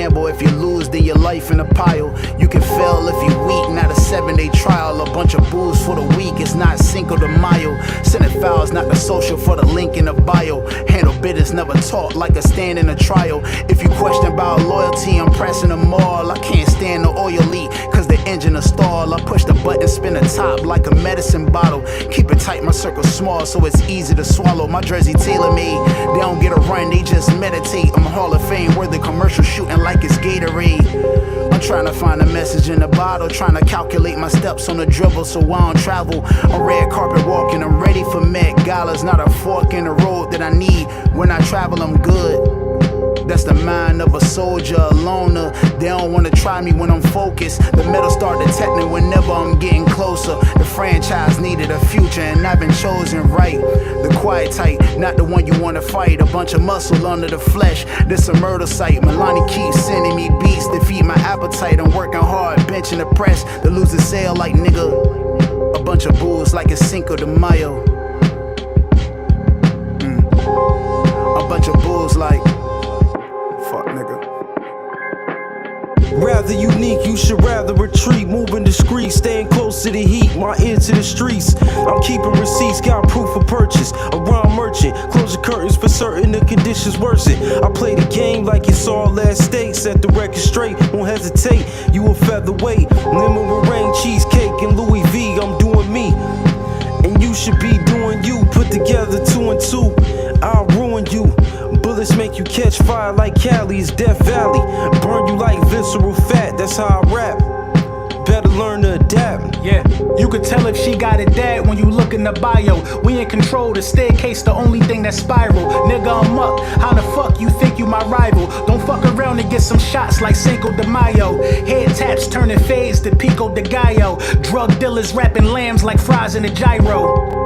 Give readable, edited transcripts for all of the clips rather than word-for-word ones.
gamble. If you lose, then your life in a pile. You can fail if you weak, not a 7-day trial. A bunch of booze for the weak, it's not Cinco de Mayo. Sending files, not the social for the link in the bio. Handle business, never taught like a stand in a trial. If you question about loyalty, I'm pressing them all. I can't stand the oil leak, cause the engine a stall. I push the button, spin the top like a medicine bottle. Keep it tight, my circle small, so it's easy to swallow. My jersey tailor-made, they don't get a run, they just meditate. I'm Hall of Fame, where the commercial shooting like it's Gatorade. I'm trying to find a message in the bottle, trying to calculate my steps on the dribble so I don't travel. On red carpet walking, I'm ready for Met Galas, not a fork in the road that I need. When I travel, I'm good. That's the mind of a soldier, a loner. They don't wanna try me when I'm focused. The metal start detecting whenever I'm getting closer. The franchise needed a future and I've been chosen right. The quiet type, not the one you wanna fight. A bunch of muscle under the flesh, this a murder site. Milani keeps sending me beats to feed my appetite. I'm working hard, benching the press to lose the sale like nigga. A bunch of bulls like it's Cinco de Mayo. A bunch of bulls like fuck nigga. Rather unique, you should rather retreat. Moving discreet, staying close to the heat. My ear to the streets. I'm keeping receipts, got proof of purchase. A rhyme merchant, close the curtains for certain the conditions worsen. I play the game like it's all at stake. Set the record straight, won't hesitate. You a featherweight, lemon meringue, cheesecake, and Louis V. I'm doing me, and you should be doing you. Put together 2 and 2, I'll ruin you. Bullets make you catch fire like Cali's Death Valley. Burn you like visceral fat, that's how I rap. Better learn to adapt. Yeah, you could tell if she got it dad when you look in the bio. We in control, the staircase the only thing that spiral. Nigga, I'm up, how the fuck you think you my rival? Don't fuck around and get some shots like Cinco de Mayo. Head taps turning fades to Pico de Gallo. Drug dealers wrapping lambs like fries in a gyro.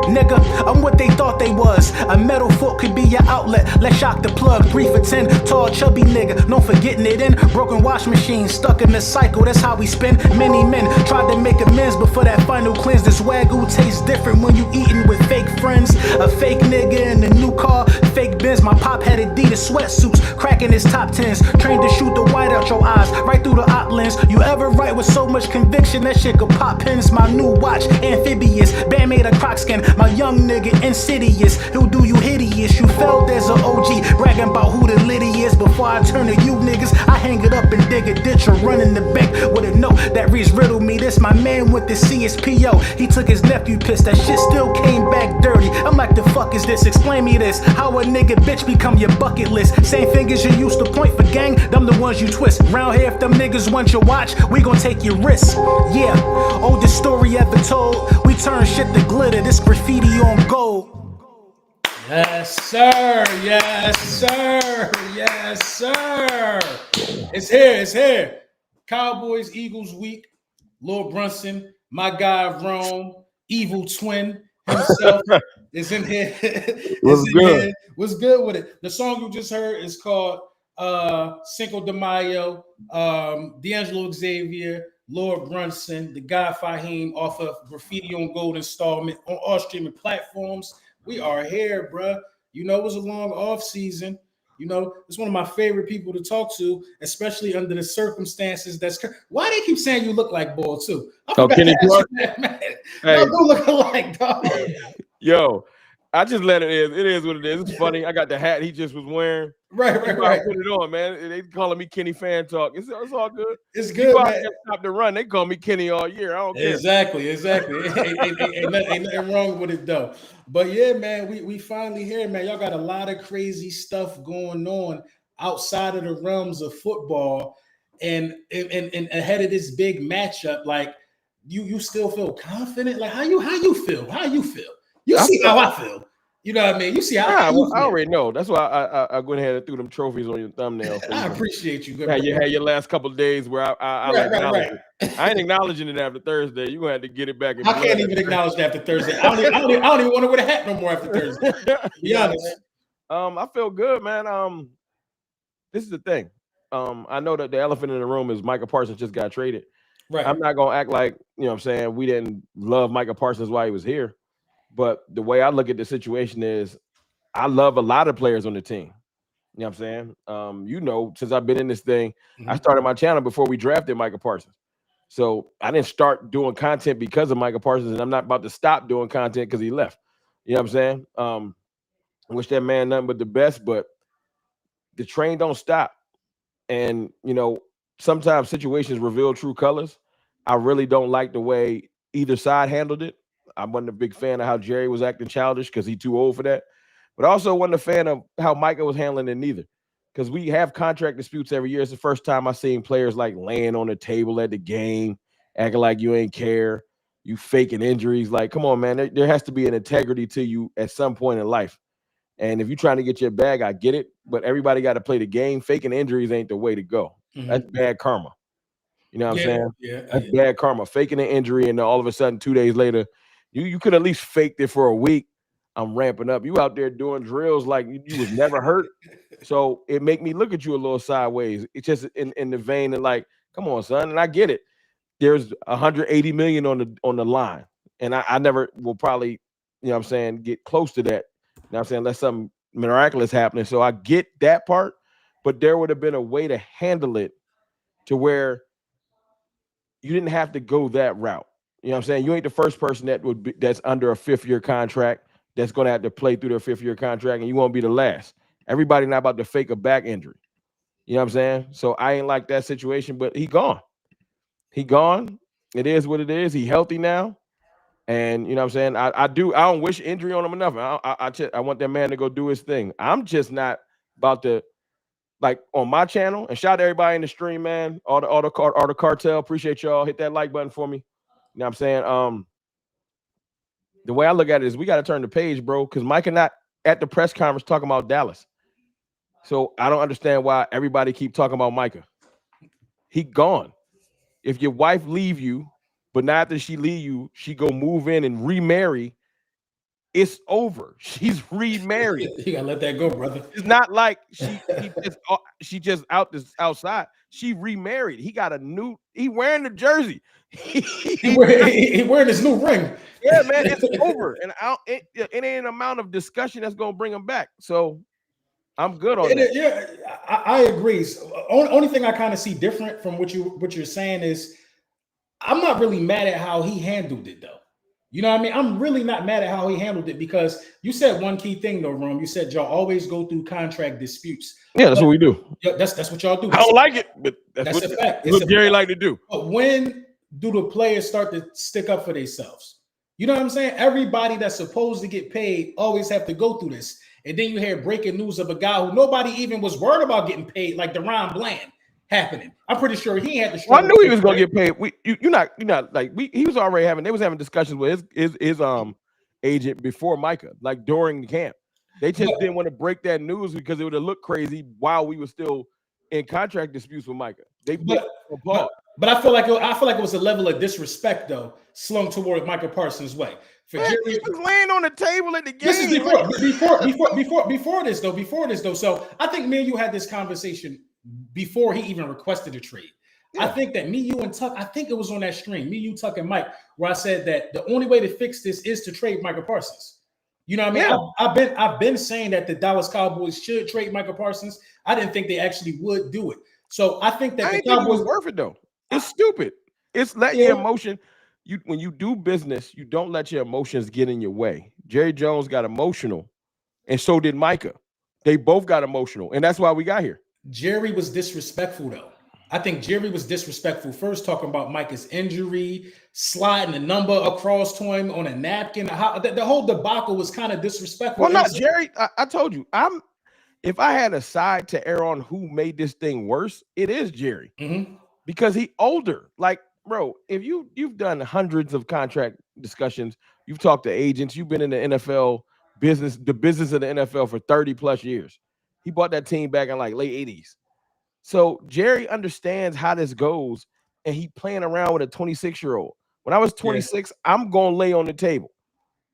Nigga, I'm what they thought they was. A metal fork could be your outlet. Let's shock the plug. 3 for 10. Tall, chubby nigga. No forgetting it in. Broken wash machine. Stuck in the cycle. That's how we spin. Many men tried to make amends, but for that final cleanse, this wagyu tastes different when you eating with fake friends. A fake nigga in a new car. Fake Benz. My pop had Adidas sweatsuits. Cracking his top 10s. Trained to shoot the white out your eyes. Right through the op lens. You ever write with so much conviction that shit could pop pins? My new watch. Amphibious. Band made of croc skin. My young nigga insidious, he'll do you hideous. You felt as an OG, bragging about who the litty is. Before I turn to you niggas, I hang it up and dig a ditch or run in the bank with a note that reads riddle me this. My man with the CSPO, he took his nephew piss, that shit still came back dirty. I'm like, the fuck is this? Explain me this. How a nigga bitch become your bucket list? Same fingers you used to point for gang, them the ones you twist. Round here if them niggas want your watch, we gon' take your risks. Yeah, oldest story ever told. We turn shit to glitter, this graffiti on gold. Yes, sir. Yes, sir. Yes, sir. It's here. It's here. Cowboys, Eagles week. Lord Brunson, my guy Rome, evil twin himself is in here. What's good? Here. What's good with it? The song you just heard is called Cinco de Mayo. D'Angelo Xavier, Lord Brunson, the guy Fahim off of Graffiti on Gold installment on all streaming platforms. We are here, bruh. You know, it was a long off season. You know, it's one of my favorite people to talk to, especially under the circumstances. Why they keep saying you look like Ball too? Kenny Clark. Man. Hey. No, don't look alike, dog. Yo, I just let it is. It is what it is. It's funny. I got the hat he just was wearing. Right. Put it on, man. They calling me Kenny Fan Talk. It's all good. It's good, man. Stop the run. They call me Kenny all year. I don't care. Exactly. ain't nothing wrong with it though. But yeah, man, we finally here, man. Y'all got a lot of crazy stuff going on outside of the realms of football, and ahead of this big matchup. Like, you still feel confident? Like, how you feel? How you feel? You see how I feel. You know what I mean? You see how I already know. That's why I went ahead and threw them trophies on your thumbnail. I appreciate you. Had your last couple of days where I acknowledge it. I ain't acknowledging it after Thursday. You're gonna have to get it back. I can't even acknowledge it after Thursday. I don't even want to wear the hat no more after Thursday. To be honest. I feel good, man. This is the thing. I know that the elephant in the room is Micah Parsons just got traded. Right. I'm not gonna act like, you know what I'm saying, we didn't love Micah Parsons while he was here. But the way I look at the situation is I love a lot of players on the team. You know what I'm saying? You know, since I've been in this thing, I Mhm. started my channel before we drafted Michael Parsons. So I didn't start doing content because of Michael Parsons, and I'm not about to stop doing content because he left. You know what I'm saying? I wish that man nothing but the best, but the train don't stop. And you know, sometimes situations reveal true colors. I really don't like the way either side handled it. I wasn't a big fan of how Jerry was acting childish because he's too old for that. But I also wasn't a fan of how Micah was handling it neither. Because we have contract disputes every year. It's the first time I seen players like laying on the table at the game, acting like you ain't care, you faking injuries. Like, come on, man. There has to be an integrity to you at some point in life. And if you're trying to get your bag, I get it. But everybody got to play the game. Faking injuries ain't the way to go. That's Mhm. bad karma. You know what I'm Yeah, saying? yeah, That's bad karma. Faking an injury and then all of a sudden 2 days later, you could at least faked it for a week. I'm ramping up. You out there doing drills like you was never hurt. So it make me look at you a little sideways. It's just in the vein of like, come on, son. And I get it. There's 180 million on the line. And I never will probably, you know what I'm saying, get close to that. You know what I'm saying? Unless something miraculous happening. So I get that part, but there would have been a way to handle it to where you didn't have to go that route. You know what I'm saying? You ain't the first person that's under a 5th-year contract that's going to have to play through their 5th-year contract, and you won't be the last. Everybody not about to fake a back injury. You know what I'm saying? So I ain't like that situation, but he gone. He gone. It is what it is. He healthy now. And you know what I'm saying? I don't wish injury on him enough. I want that man to go do his thing. I'm just not about to, like, on my channel, and shout out to everybody in the stream, man. All the cartel. Appreciate y'all. Hit that like button for me. You know what I'm saying? The way I look at it is we got to turn the page, bro, because Mike and not at the press conference talking about Dallas. So I don't understand why everybody keep talking about Micah. He gone. If your wife leave you, but not after she leave you, she go move in and remarry, it's over. She's remarried. you gotta let that go, brother. It's not like she just outside. She remarried. He got a new. He wearing the jersey. He wearing his new ring. Yeah, man, it's over, and it ain't an amount of discussion that's gonna bring him back. So I'm good on that. Yeah, I agree. So, only thing I kind of see different from what you're saying is I'm not really mad at how he handled it, though. You know what I mean? I'm really not mad at how he handled it because you said one key thing, though, Rome. You said y'all always go through contract disputes. Yeah, that's what we do. Yeah, that's what y'all do. I don't like it, but That's what a fact. what Gary like to do. But when do the players start to stick up for themselves? You know what I'm saying? Everybody that's supposed to get paid always have to go through this. And then you hear breaking news of a guy who nobody even was worried about getting paid, like Deron Bland happening. I'm pretty sure he had to. Well, I knew he was gonna get paid. You're not like he was already having discussions with his agent before Micah, like during the camp. They just didn't want to break that news because it would have looked crazy while we were still in contract disputes with Micah. But I feel like it was a level of disrespect though slung toward Michael Parsons' way. Man, he was laying on the table at the game. This is before this though. So I think me and you had this conversation before he even requested a trade. Yeah. I think that me, you, and Tuck, I think it was on that stream, me, you, Tuck, and Mike, where I said that the only way to fix this is to trade Michael Parsons. You know what I mean? Yeah. I've been saying that the Dallas Cowboys should trade Michael Parsons. I didn't think they actually would do it. So I think that the Cowboys worth it though. It's stupid. It's letting your emotion. When you do business, you don't let your emotions get in your way. Jerry Jones got emotional, and so did Micah. They both got emotional, and that's why we got here. Jerry was disrespectful, though. I think Jerry was disrespectful. First, talking about Micah's injury, sliding the number across to him on a napkin. The whole debacle was kind of disrespectful. Well, not Jerry. I told you, if I had a side to err on who made this thing worse, it is Jerry, because he older. Like, bro, if you've done hundreds of contract discussions, you've talked to agents, you've been in the NFL business, the business of the NFL for 30 plus years. He bought that team back in like late 80s. So Jerry understands how this goes, and he playing around with a 26-year-old. When I was 26, I'm going to lay on the table.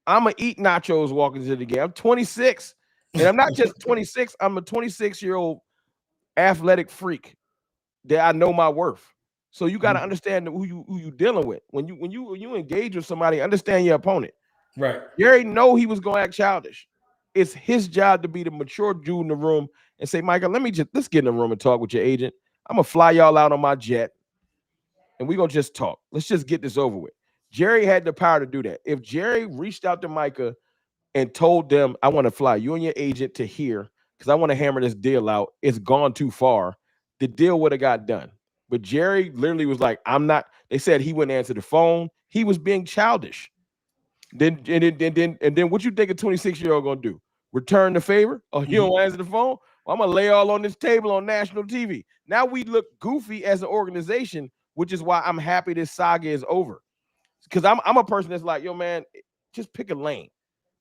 I'm going to eat nachos walking to the game. I'm 26, and I'm not just 26. I'm a 26-year-old athletic freak that I know my worth. So you got to understand who you dealing with. When you engage with somebody, understand your opponent. Right. Jerry know he was going to act childish. It's his job to be the mature dude in the room and say, Michael, let's get in the room and talk with your agent. I'm gonna fly y'all out on my jet, and we're gonna just talk. Let's just get this over with. Jerry had the power to do that. If Jerry reached out to Micah and told them, I want to fly you and your agent to here because I want to hammer this deal out, it's gone too far, the deal would have got done. But Jerry literally was like, I'm not. They said he wouldn't answer the phone. He was being childish. Then what you think a 26-year-old gonna do? Return the favor? Oh, you don't answer the phone? Well, I'm gonna lay all on this table on national TV. Now we look goofy as an organization, which is why I'm happy this saga is over. Because I'm a person that's like, yo, man, just pick a lane.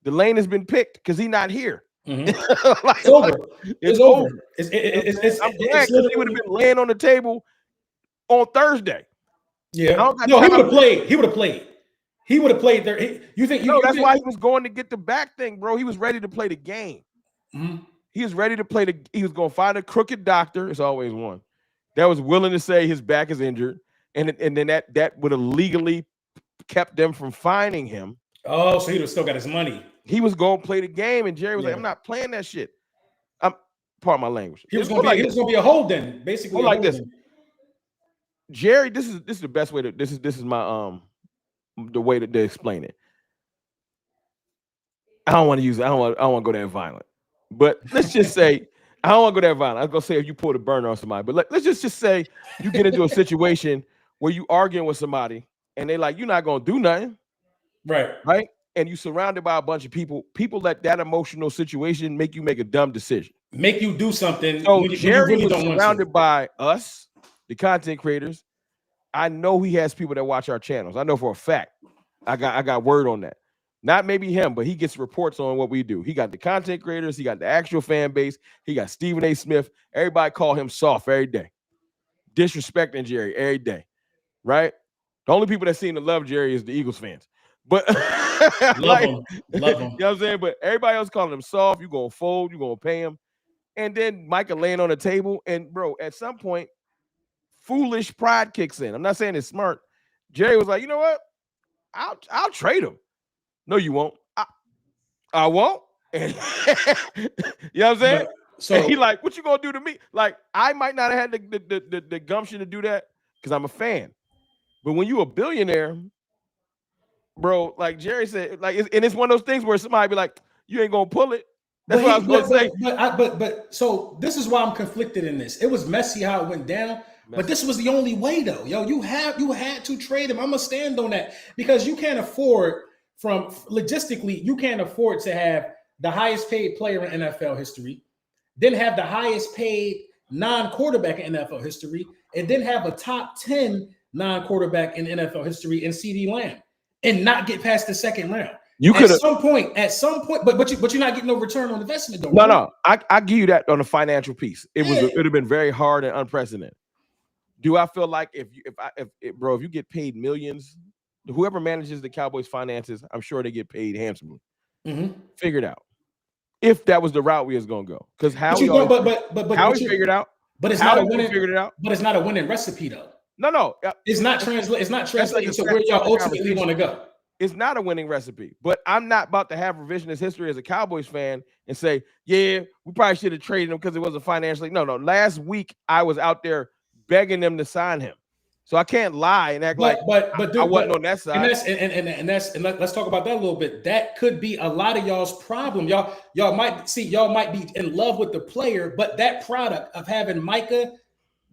The lane has been picked because he's not here. It's over. It's over. I'm glad because he would have been laying on the table on Thursday. Yeah. No, he would have played. He would have played. He would have played there. That's why he was going to get the back thing, bro. He was ready to play the game. He was ready to play he was going to find a crooked doctor. It's always one that was willing to say his back is injured, and then that would have legally kept them from fining him. Oh, so he would have still got his money. He was going to play the game, and Jerry was like, "I'm not playing that shit." Pardon my language. He was going to be a holding, basically. Like this, Jerry. This is the best way to. This is my the way to explain it. I don't want to use it. I don't want to go that violent. But let's just say I don't want to go that violent. I was gonna say if you pull the burner on somebody, but let's just say you get into a situation where you arguing with somebody and they like you're not gonna do nothing, right? And you surrounded by a bunch of people. People let that emotional situation make you make a dumb decision, make you do something. So Jerry was surrounded by us, the content creators. I know he has people that watch our channels. I know for a fact. I got word on that. Not maybe him, but he gets reports on what we do. He got the content creators. He got the actual fan base. He got Stephen A. Smith. Everybody call him soft every day. Disrespecting Jerry every day, right? The only people that seem to love Jerry is the Eagles fans. But love him. You know what I'm saying? But everybody else calling him soft. You're going to fold. You're going to pay him. And then Micah laying on the table. And, bro, at some point, foolish pride kicks in. I'm not saying it's smart. Jerry was like, you know what? I'll trade him. No, you won't. I won't. And you know what I'm saying? So he like, what you gonna do to me? Like, I might not have had the gumption to do that because I'm a fan. But when you a billionaire, bro, like Jerry said, like, and it's one of those things where somebody be like, you ain't gonna pull it. That's what I was gonna say. But so this is why I'm conflicted in this. It was messy how it went down. But this was the only way, though. Yo, you had to trade him. I'm gonna stand on that because you can't afford, logistically, you can't afford to have the highest paid player in NFL history, then have the highest paid non-quarterback in NFL history, and then have a top 10 non-quarterback in NFL history in CD Lamb, and not get past the second round. You could at some point, but you're not getting no return on investment, though. No, I give you that on the financial piece. It would have been very hard and unprecedented. Do I feel like if you get paid millions, whoever manages the Cowboys' finances, I'm sure they get paid handsomely. Figure it out. If that was the route we was gonna go, because Howie figured out. But it's not a winning. Figured it out. But it's not a winning recipe, though. No. It's not translating to where y'all ultimately want to go. It's not a winning recipe. But I'm not about to have revisionist history as a Cowboys fan and say, yeah, we probably should have traded him because it wasn't financially. No. Last week I was out there begging them to sign him. So I can't lie and act I wasn't on that side. And let's talk about that a little bit. That could be a lot of y'all's problem. Y'all might be in love with the player, but that product of having Micah,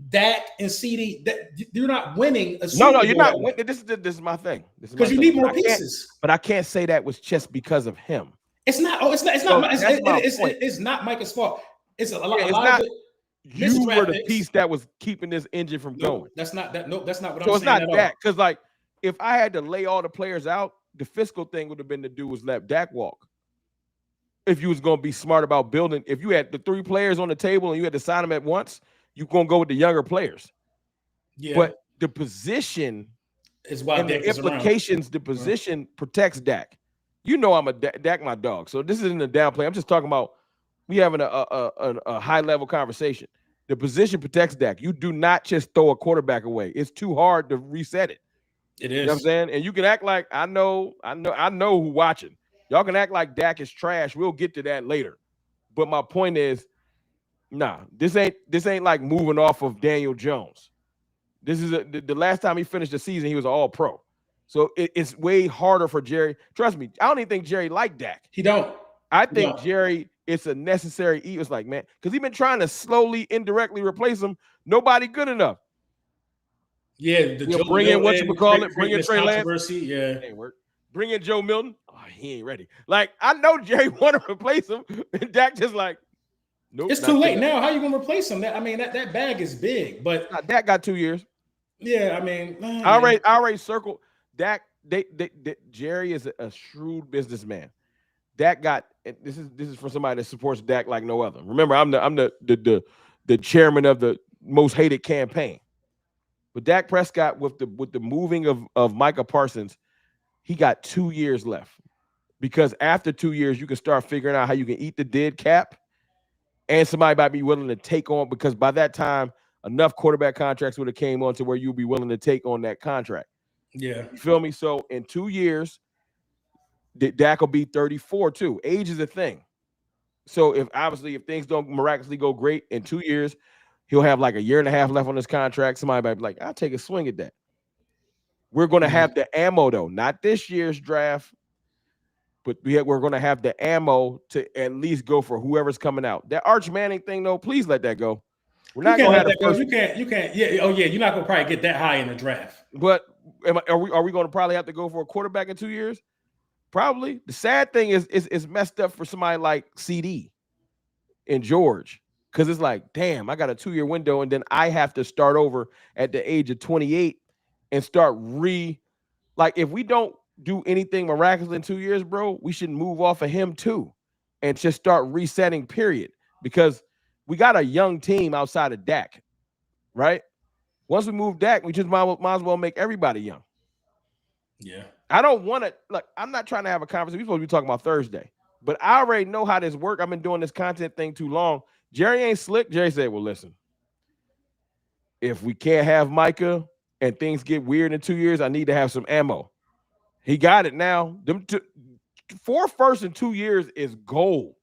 Dak, and CD, that you're not winning. No, you're not winning. This is my thing. Because you need more pieces. But I can't say that was just because of him. It's not. Oh, it's not Micah's fault. It's a lot of it. You were the piece that was keeping this engine from going. That's not that. Nope, that's not what I'm saying. So it's not that. Because like, if I had to lay all the players out, the fiscal thing would have been to do was let Dak walk. If you was going to be smart about building, if you had the 3 players on the table and you had to sign them at once, you're going to go with the younger players. Yeah. But the position is why and the implications. The position protects Dak. You know, I'm a Dak my dog. So this isn't a downplay. I'm just talking about. We having a high level conversation. The position protects Dak. You do not just throw a quarterback away. It's too hard to reset it. It is. You know what I'm saying? And you can act like I know who watching. Y'all can act like Dak is trash. We'll get to that later. But my point is, Nah, this ain't like moving off of Daniel Jones. This is the last time he finished the season, he was all pro. So it's way harder for Jerry. Trust me, I don't even think Jerry liked Dak. He don't. I He think don't. Jerry, it's a necessary evil. It's like, man, because he's been trying to slowly, indirectly replace him. Nobody good enough. Yeah, the Joe Bring in what you Milton call it, bring creating in this Trey Lance. controversy. Yeah, It ain't work. Bring in Joe Milton. Oh, he ain't ready. Like, I know Jerry want to replace him, and Dak just like, nope. it's too late now. How you gonna replace him? I mean, that bag is big, but Dak got 2 years. yeah, I mean, I already circled Dak. Jerry is a shrewd businessman. Dak got this is for somebody that supports Dak like no other. Remember, I'm the chairman of the most hated campaign. But Dak Prescott with the moving of Micah Parsons, he got 2 years left. Because after 2 years, you can start figuring out how you can eat the dead cap, and somebody might be willing to take on, because by that time, enough quarterback contracts would have came on to where you'll be willing to take on that contract. yeah. You feel me? So in 2 years, Dak will be 34 too. Age is a thing. So if things don't miraculously go great in 2 years, he'll have like a year and a half left on his contract. Somebody might be like, I'll take a swing at that. We're going to have the ammo though, not this year's draft, but we're going to have the ammo to at least go for whoever's coming out. That Arch Manning thing though, please let that go. We're not going to have that go. You can't. Yeah. Oh yeah. You're not gonna probably get that high in the draft. But are we going to probably have to go for a quarterback in 2 years? Probably. The sad thing is messed up for somebody like CD and George, because it's like, damn, I got a 2 year window, and then I have to start over at the age of 28 and start like, if we don't do anything miraculous in 2 years, bro, we should move off of him too and just start resetting, period. Because we got a young team outside of Dak, right? Once we move Dak, we just might as well make everybody young. Yeah. I don't want to, look, I'm not trying to have a conversation. We're supposed to be talking about Thursday, but I already know how this works. I've been doing this content thing too long. Jerry ain't slick. Jerry said, well, listen, if we can't have Micah and things get weird in 2 years, I need to have some ammo. He got it now. 4 firsts in 2 years is gold.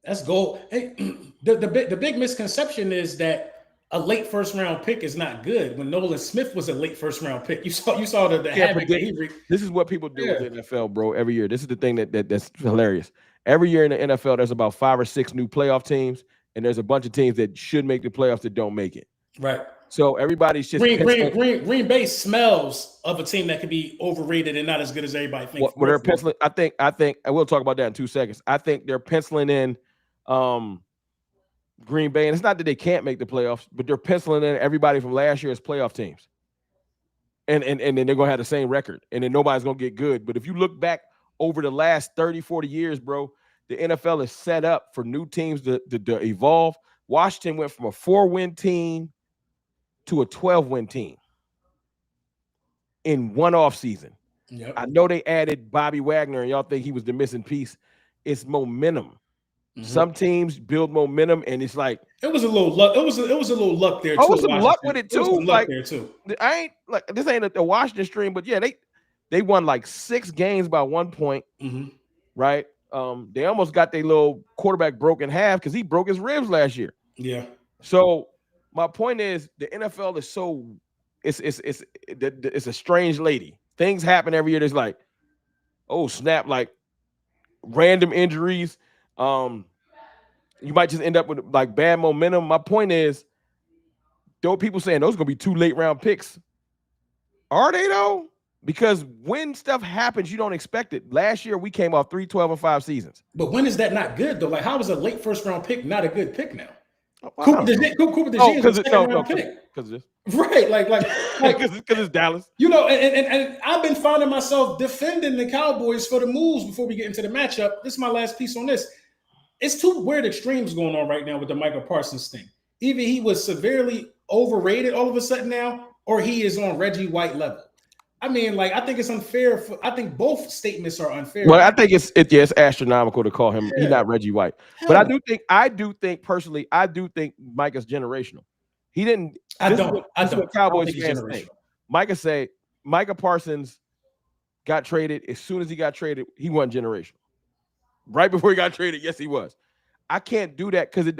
That's gold. Hey, the big misconception is that a late first round pick is not good. When Nolan Smith was a late first round pick, you saw the havoc that he wreaked. This is what people do with the NFL, bro. Every year, this is the thing that's hilarious. Every year in the NFL, there's about 5 or 6 new playoff teams, and there's a bunch of teams that should make the playoffs that don't make it. Right. So everybody's just Green Bay smells of a team that could be overrated and not as good as everybody thinks. They're penciling. I think I will talk about that in 2 seconds. I think they're penciling in Green Bay, and it's not that they can't make the playoffs, but they're penciling in everybody from last year's playoff teams. And then they're going to have the same record, and then nobody's going to get good. But if you look back over the last 30, 40 years, bro, the NFL is set up for new teams to evolve. Washington went from a 4-win team to a 12-win team in one offseason. Yep. I know they added Bobby Wagner, and y'all think he was the missing piece. It's momentum. Mm-hmm. Some teams build momentum, and it's like it was a little luck. It was a little luck there too. Oh, was some luck with it too. Luck there too. I ain't like this ain't a Washington stream, but yeah, they won like 6 games by 1 point, right? They almost got their little quarterback broke in half because he broke his ribs last year. Yeah. So my point is, the NFL is so it's a strange lady. Things happen every year. There's like, oh snap, like random injuries. You might just end up with like bad momentum. My point is, though people saying those are gonna be 2 late round picks. Are they though? Because when stuff happens, you don't expect it. Last year we came off 3 12-5 seasons. But when is that not good though? Like, how is a late first round pick not a good pick now? Cooper DeJean is a second round pick. Because this. Right, like because it's Dallas. You know, and I've been finding myself defending the Cowboys for the moves before we get into the matchup. This is my last piece on this. It's 2 weird extremes going on right now with the Micah Parsons thing. Either he was severely overrated all of a sudden now, or he is on Reggie White level. I mean, like, I think it's unfair. I think both statements are unfair. Well, I think it's astronomical to call him. Yeah. He's not Reggie White, but I do think personally, I do think Micah's generational. He didn't. I don't. What Cowboys fans think. Micah Parsons got traded. As soon as he got traded, he wasn't generational. Right before he got traded, yes, he was. I can't do that because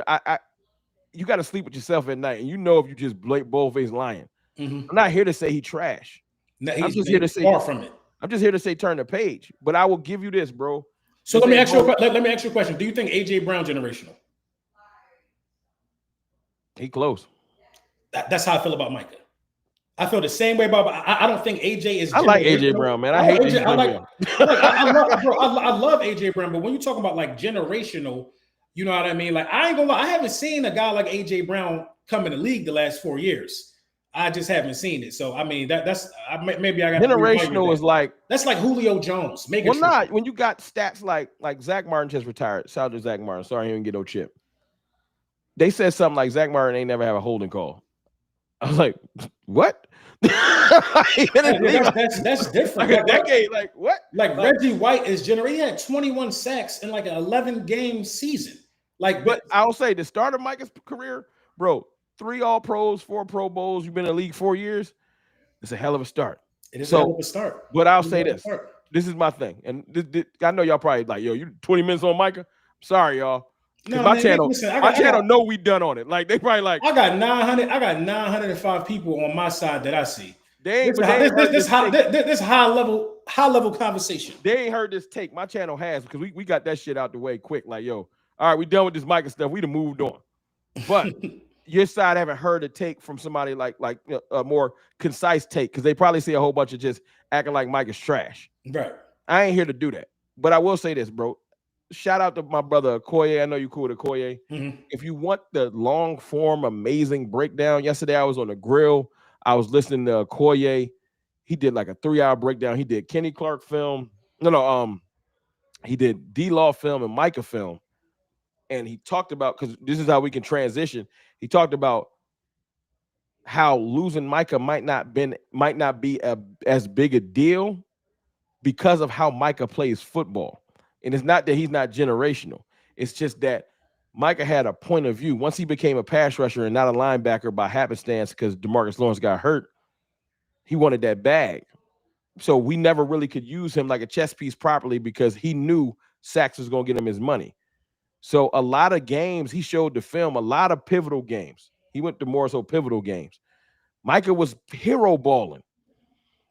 you got to sleep with yourself at night, and you know if you just bold-faced lying. Mhm. I'm not here to say he trash. No, I'm just here to he's say far from it. I'm just here to say turn the page. But I will give you this, bro. So This let me ain't ask you. bro- Let me ask you a question. Do you think AJ Brown generational? He close. That's how I feel about Micah. I feel the same way about. I don't think AJ is. I like AJ Brown, man. I hate that he's AJ. I like. young. I love, bro. I love AJ Brown, but when you talk about like generational, you know what I mean. Like I ain't gonna lie, I haven't seen a guy like AJ Brown come in the league the last 4 years. I just haven't seen it. So I mean, maybe I got Generational is like that's like Julio Jones. well, not when you got stats like Zach Martin just retired. Shout out to Zach Martin. Sorry, he didn't get no chip. They said something like Zach Martin ain't never have a holding call. I was like, what? That's different. Like a decade. Like what? Like Reggie White is generating. He had 21 sacks in like an 11-game season. Like, but I'll say the start of Micah's career, bro. 3 All-Pros, 4 Pro Bowls. You've been in the league 4 years. It's a hell of a start. It is a hell of a start. But I'll say this. This is my thing. And I know y'all probably like, yo, you 20 minutes on Micah. Sorry, y'all. No, my channel know we done on it. Like they probably like I got 905 people on my side that I see. This high level conversation. They ain't heard this take. My channel has because we got that shit out the way quick. Like, yo, all right, we done with this Micah stuff. We done moved on. But your side haven't heard a take from somebody like a more concise take because they probably see a whole bunch of just acting like Micah's trash. Right. I ain't here to do that. But I will say this, bro. Shout out to my brother Okoye. I know you cool with Okoye. Mm-hmm. If you want the long form, amazing breakdown, yesterday I was on the grill. I was listening to Okoye. He did like a 3-hour breakdown. He did Kenny Clark film. He did D-Law film and Micah film. And he talked about, because this is how we can transition. He talked about how losing Micah might not be as big a deal because of how Micah plays football. And it's not that he's not generational. It's just that Micah had a point of view. Once he became a pass rusher and not a linebacker by happenstance because DeMarcus Lawrence got hurt, he wanted that bag. So we never really could use him like a chess piece properly because he knew Sachs was going to get him his money. So a lot of games, he showed the film, a lot of pivotal games. He went to more so pivotal games. Micah was hero balling.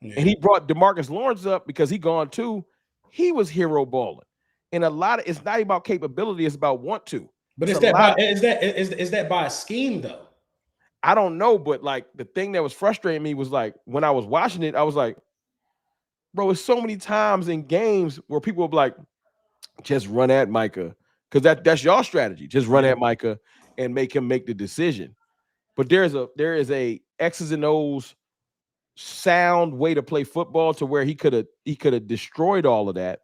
Yeah. And he brought DeMarcus Lawrence up because he gone too. He was hero balling. And it's not about capability, it's about want to. But is that by a scheme though? I don't know, but like the thing that was frustrating me was like when I was watching it, I was like, bro, it's so many times in games where people will be like, just run at Micah. Because that's your strategy. Just run at Micah and make him make the decision. But there is a X's and O's sound way to play football to where he could have destroyed all of that.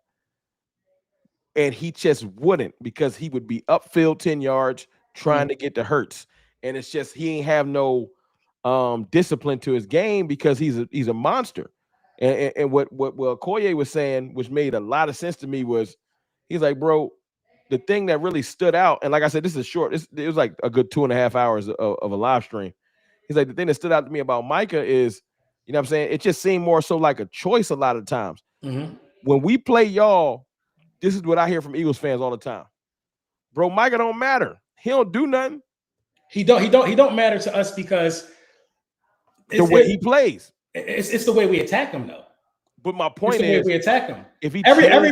And he just wouldn't because he would be upfield 10 yards trying to get to Hurts. And it's just he ain't have no discipline to his game because he's a monster. And what Okoye was saying, which made a lot of sense to me, was he's like, bro, the thing that really stood out, and like I said, this is short. It was like a good 2.5 hours of a live stream. He's like, the thing that stood out to me about Micah is, you know what I'm saying? It just seemed more so like a choice a lot of times. Mm-hmm. When we play y'all, this is what I hear from Eagles fans all the time. Bro, Micah don't matter. He don't do nothing. He don't matter to us because the way he plays. It's the way we attack him, though. But my point is, we attack him. If he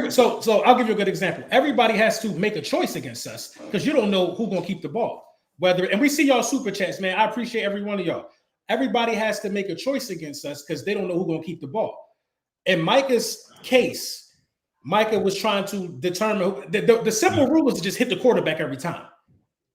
so I'll give you a good example. Everybody has to make a choice against us because you don't know who's gonna keep the ball. And we see y'all super chats, man. I appreciate every one of y'all. Everybody has to make a choice against us because they don't know who's gonna keep the ball. In Micah's case, Micah was trying to determine the simple rule is to just hit the quarterback every time.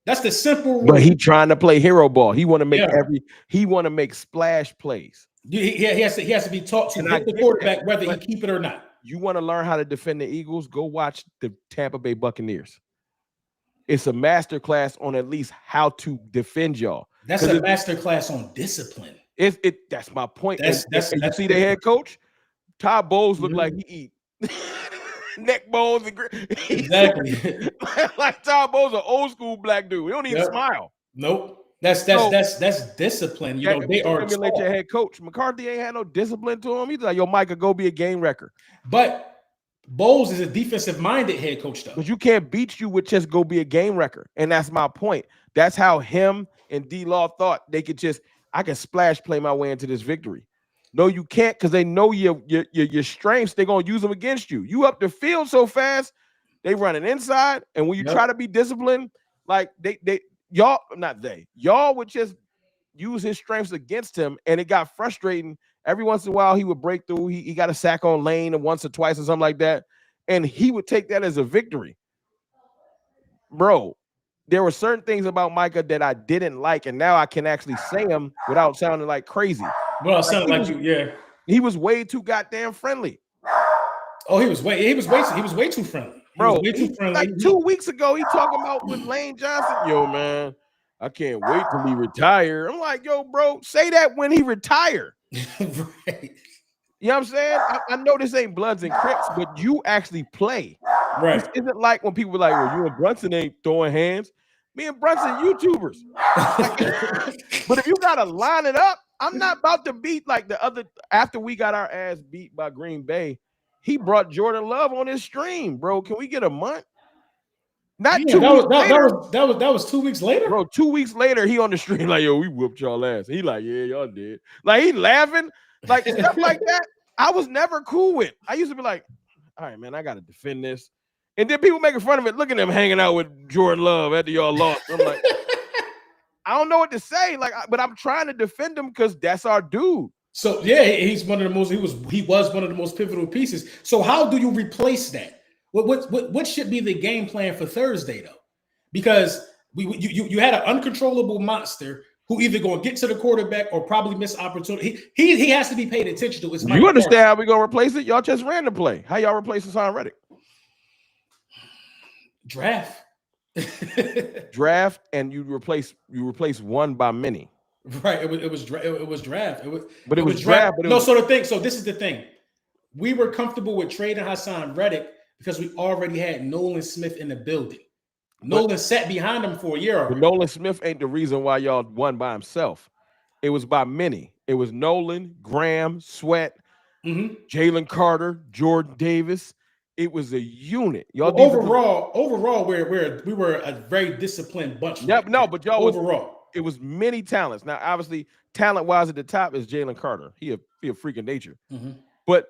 That's the simple rule. But he trying to play hero ball. He want to make splash plays. He has to be taught to hit the quarterback whether he keep it or not. You want to learn how to defend the Eagles? Go watch the Tampa Bay Buccaneers. It's a master class on at least how to defend y'all. That's a master class on discipline. That's my point. You see the head coach? Todd Bowles look like he eat neck bones and exactly. like Todd Bowles, an old school black dude. He don't even smile. Nope. That's discipline. You know, they are emulate your head coach. McCarthy ain't had no discipline to him. He's like, yo, Micah, go be a game wrecker. But Bowles is a defensive-minded head coach, though. Because you can't beat you with just go be a game wrecker. And that's my point. That's how him and D-Law thought they could just, I can splash play my way into this victory. No, you can't, because they know your strengths. They're gonna use them against you. You up the field so fast, they running inside, and when you try to be disciplined, like y'all would just use his strengths against him, and it got frustrating. Every once in a while, he would break through. He got a sack on Lane and once or twice or something like that, and he would take that as a victory. Bro, there were certain things about Micah that I didn't like, and now I can actually say them without sounding like crazy. Well, sounding like you, yeah. He was way too goddamn friendly. Oh, he was way too friendly. Bro, like 2 weeks ago, he talking about with Lane Johnson. Yo, man, I can't wait till he retire. I'm like, yo, bro, say that when he retire. Right. You know what I'm saying? I know this ain't Bloods and Crips, but you actually play. Right. This isn't like when people were like, well, you and Brunson ain't throwing hands. Me and Brunson YouTubers. But if you gotta line it up, I'm not about to beat like the other. After we got our ass beat by Green Bay, he brought Jordan Love on his stream, bro. Can we get a month? Not 2 weeks later. That was 2 weeks later, bro. 2 weeks later, he on the stream like, yo, we whooped y'all ass. He like, yeah, y'all did. Like he laughing, like stuff like that. I was never cool with. I used to be like, all right, man, I gotta defend this. And then people making fun of it. Look at them hanging out with Jordan Love after y'all lost. I'm like, I don't know what to say. Like, but I'm trying to defend him because that's our dude. So yeah, he's one of the most. He was one of the most pivotal pieces. So how do you replace that? What should be the game plan for Thursday though? Because you had an uncontrollable monster who either going to get to the quarterback or probably miss opportunity. He has to be paid attention to. You understand how we gonna replace it? Y'all just ran the play. How y'all replace Hassan Reddick? Draft. Draft, and you replace one by many. Right. It was draft. It was draft. So this is the thing. We were comfortable with trading Hassan Reddick because we already had Nolan Smith in the building. Nolan sat behind him for a year already. But Nolan Smith ain't the reason why y'all won by himself. It was by many. It was Nolan, Graham, Sweat, Jalen Carter, Jordan Davis. It was a unit. Y'all overall, we were a very disciplined bunch. Yep, no, but y'all overall. It was many talents. Now, obviously, talent-wise at the top is Jalen Carter. He a freak of nature. But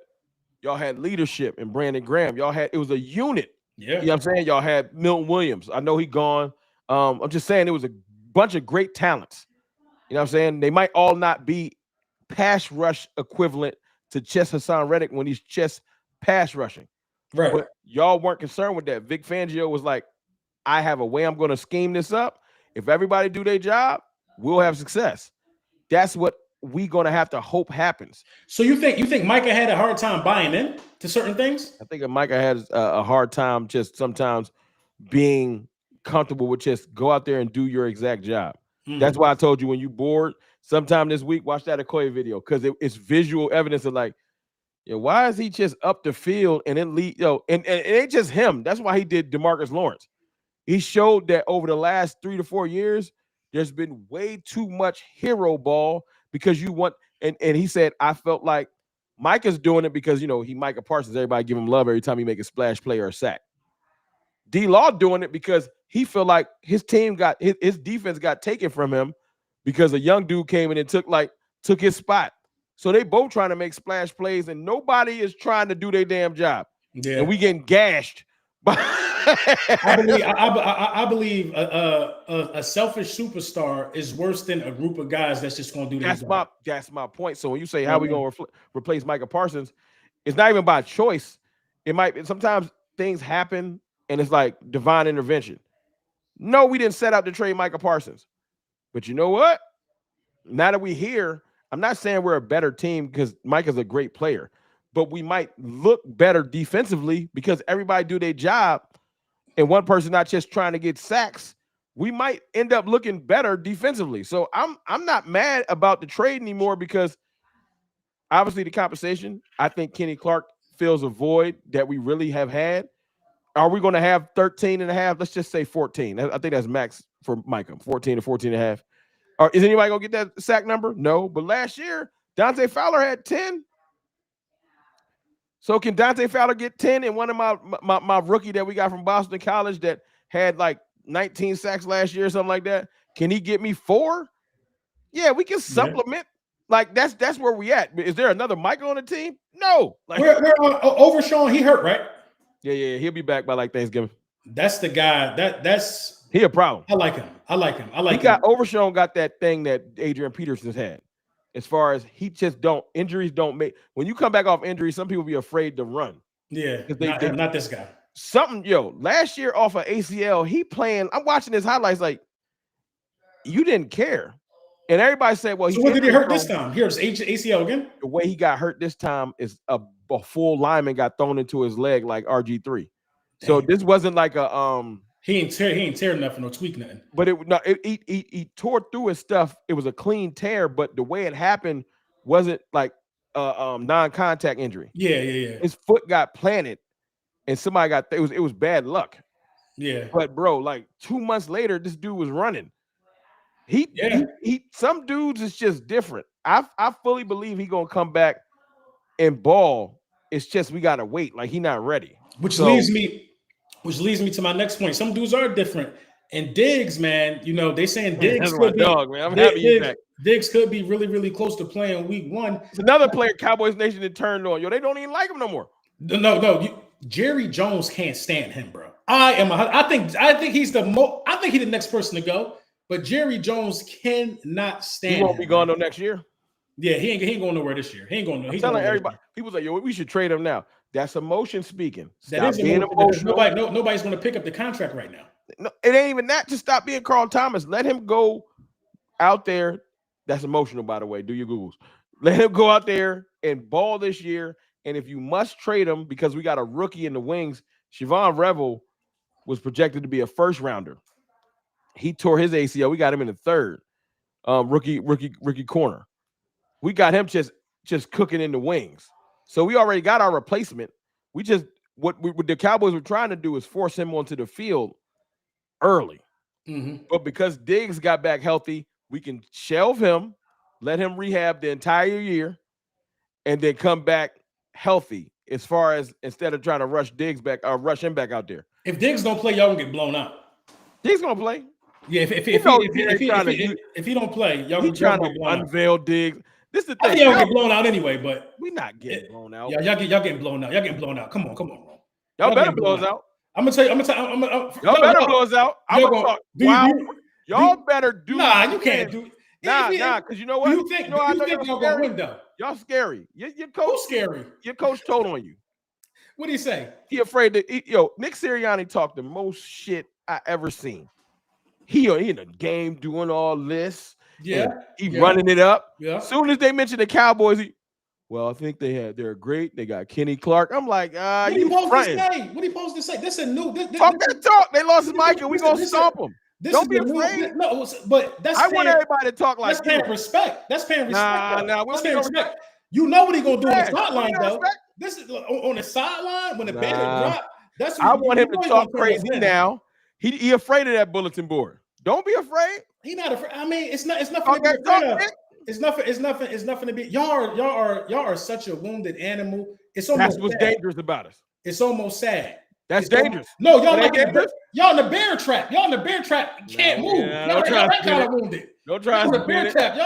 y'all had leadership in Brandon Graham. It was a unit. Yeah. You know what I'm saying? Y'all had Milton Williams. I know he gone. I'm just saying it was a bunch of great talents. You know what I'm saying? They might all not be pass rush equivalent to Chess Hassan Reddick when he's chess pass rushing. Right. But y'all weren't concerned with that. Vic Fangio was like, I have a way I'm going to scheme this up. If everybody do their job, we'll have success. That's what we going to have to hope happens. So you think Micah had a hard time buying in to certain things? I think Micah has a hard time just sometimes being comfortable with just go out there and do your exact job. That's why I told you when you bored sometime this week, watch that Okoye video because it's visual evidence of like, why is he just up the field and then lead? And it ain't just him. That's why he did DeMarcus Lawrence. He showed that over the last 3 to 4 years, there's been way too much hero ball because you want, and he said, I felt like Micah's doing it because, he Micah Parsons, everybody give him love every time he make a splash play or a sack. D-Law doing it because he felt like his team his defense got taken from him because a young dude came in and took his spot. So they both trying to make splash plays and nobody is trying to do their damn job. Yeah. And we getting gashed. I believe a selfish superstar is worse than a group of guys that's just going to do their job. That's my point. So when you say how we going to replace Micah Parsons, it's not even by choice. It might be sometimes things happen and it's like divine intervention. No, we didn't set out to trade Micah Parsons. But you know what? Now that we're here, I'm not saying we're a better team because Micah's a great player, but we might look better defensively because everybody do their job and one person not just trying to get sacks. We might end up looking better defensively. So I'm not mad about the trade anymore because obviously the compensation, I think Kenny Clark fills a void that we really have had. Are we going to have 13 and a half? Let's just say 14. I think that's max for Micah, 14 to 14 and a half. Or is anybody going to get that sack number? No. But last year, Dante Fowler had 10. So can Dante Fowler get 10? And one of my rookie that we got from Boston College that had like 19 sacks last year or something like that. Can he get me 4? Yeah, we can supplement. Like that's where we at. Is there another Michael on the team? No. Like we're on Overshawn. He hurt, right? Yeah, he'll be back by like Thanksgiving. That's the guy. That's he a problem. I like him. Overshawn got that thing that Adrian Peterson's had. As far as injuries don't make when you come back off injury, some people be afraid to run. Yeah, not this guy. Last year off of ACL, he playing. I'm watching his highlights like you didn't care. And everybody said, well, so what did he hurt this time? Here's ACL again. The way he got hurt this time is a full lineman got thrown into his leg like RG3. So this wasn't like a he ain't tear nothing or tweak nothing. But he tore through his stuff. It was a clean tear, but the way it happened wasn't like non-contact injury. Yeah. His foot got planted and somebody got it was bad luck. Yeah. But bro, like 2 months later, this dude was running. He some dudes is just different. I fully believe he gonna come back and ball. It's just we gotta wait. Like he not ready. Which leads me to my next point. Some dudes are different. And Diggs, man, they saying Diggs could be dog, man. I'm happy he's back. Diggs could be really, really close to playing week 1. It's another player Cowboys Nation that turned on. They don't even like him no more. No. Jerry Jones can't stand him, bro. I think he's the next person to go. But Jerry Jones cannot stand. He won't be gone no next year. Yeah, he ain't going nowhere this year. He ain't going. I'm telling everybody. People say, we should trade him now. That's emotion speaking. That is being emotional. Nobody's going to pick up the contract right now. No, it ain't even that. Just stop being Carl Thomas. Let him go out there. That's emotional, by the way. Do your Googles. Let him go out there and ball this year. And if you must trade him because we got a rookie in the wings, Siobhan Revel was projected to be a first rounder. He tore his ACL. We got him in the 3rd. Rookie corner. We got him just cooking in the wings. So we already got our replacement. We just what the Cowboys were trying to do is force him onto the field early. Mm-hmm. But because Diggs got back healthy, we can shelve him, let him rehab the entire year, and then come back healthy. As far as instead of trying to rush Diggs back or rush him back out there. If Diggs don't play, y'all gonna get blown out. Diggs gonna play. Yeah, if he don't play, y'all trying to unveil Diggs. This is the thing. Y'all get blown out anyway, but we're not getting blown out. Yeah, y'all getting blown out. Y'all getting blown out. Come on, bro. Y'all better blow us out. I'm gonna tell you. Y'all better blow us out. I'm gonna talk. Y'all better do. Nah, you can't do. Nah, because you know what? You think y'all gonna win though? Y'all scary. Your coach scary. Your coach told on you. What do you say? He afraid that Nick Sirianni talked the most shit I ever seen. He in the game doing all this. Yeah, he running it up. Yeah. As soon as they mention the Cowboys, I think they're great. They got Kenny Clark. I'm like, what you fronting. What he supposed to say? This is new. Talk. They lost Michael. We gonna stomp them. Don't be afraid. No, but I want everybody to talk like that's paying respect. That's paying respect. Nah, that's paying respect. You know what he gonna do on the sideline though. Respect? This is on the sideline when the banner drop. That's what I want him to talk crazy now. He afraid of that bulletin board. Don't be afraid. He not afraid. I mean, it's nothing to be afraid of. It's nothing to be. Y'all are such a wounded animal. It's almost that's what's dangerous about us. It's almost sad. That's dangerous. No, y'all in the bear trap. Y'all in the bear trap. You can't move. Y'all that kind of wounded. Don't try to bear it. trap.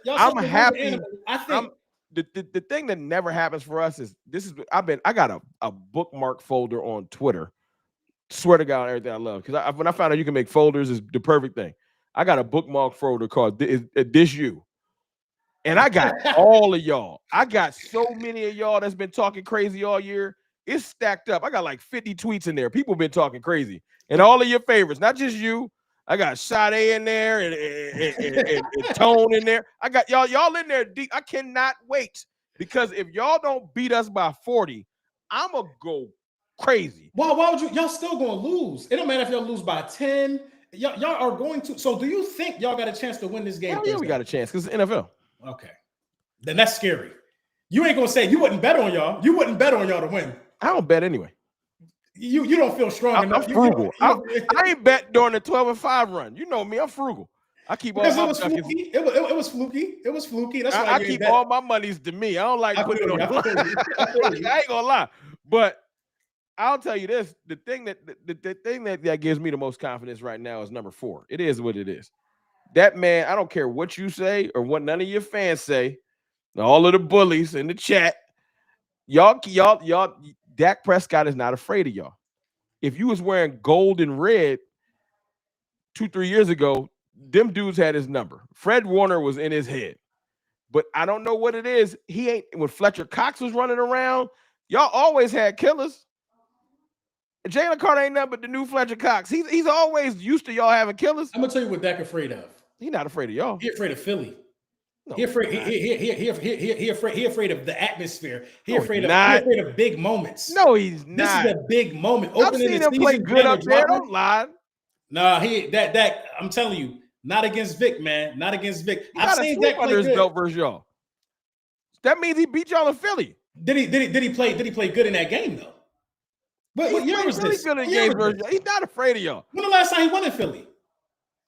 I'm happy. I think the thing that never happens for us is I got a bookmark folder on Twitter. Swear to God, everything I love. Because when I found out you can make folders is the perfect thing. I got a bookmark folder called This You. And I got all of y'all. I got so many of y'all that's been talking crazy all year. It's stacked up. I got like 50 tweets in there. People been talking crazy. And all of your favorites, not just you. I got Sade in there and Tone in there. I got y'all in there deep. I cannot wait. Because if y'all don't beat us by 40, I'm going to go crazy. Why would you? Y'all still going to lose. It don't matter if y'all lose by 10. Y'all are going to. So do you think y'all got a chance to win this game? Yeah, we got a chance because it's NFL. Okay. Then that's scary. You ain't going to say you wouldn't bet on y'all. You wouldn't bet on y'all to win. I don't bet anyway. You don't feel strong enough. I'm frugal. I ain't bet during the 12-5 run. You know me. I'm frugal. I keep all my it was fluky. It was fluky. It was fluky. That's why I keep all my monies to me. I don't like putting it on. I ain't gonna lie, but I'll tell you this: the thing that gives me the most confidence right now is number 4. It is what it is. That man, I don't care what you say or what none of your fans say, all of the bullies in the chat, y'all, Dak Prescott is not afraid of y'all. If you was wearing gold and red 2-3 years ago, them dudes had his number. Fred Warner was in his head. But I don't know what it is. He ain't when Fletcher Cox was running around, y'all always had killers. Jalen Carter ain't nothing but the new Fletcher Cox. He's always used to y'all having killers. I'm gonna tell you what Dak afraid of. He's not afraid of y'all. He afraid of Philly. No, he afraid of the atmosphere. He No, afraid he's of not. he afraid of big moments. No, he's not. This is a big moment. I've seen him play good up there. Don't lie. Nah, that I'm telling you, not against Vic, man. Not against Vic. He I've got a seen sweep Dak under play his good. belt versus y'all. That means he beat y'all in Philly. Did he play good in that game though? What year was really this? good in What year games was versus this? y'all. He's not afraid of y'all. When the last time he won in Philly?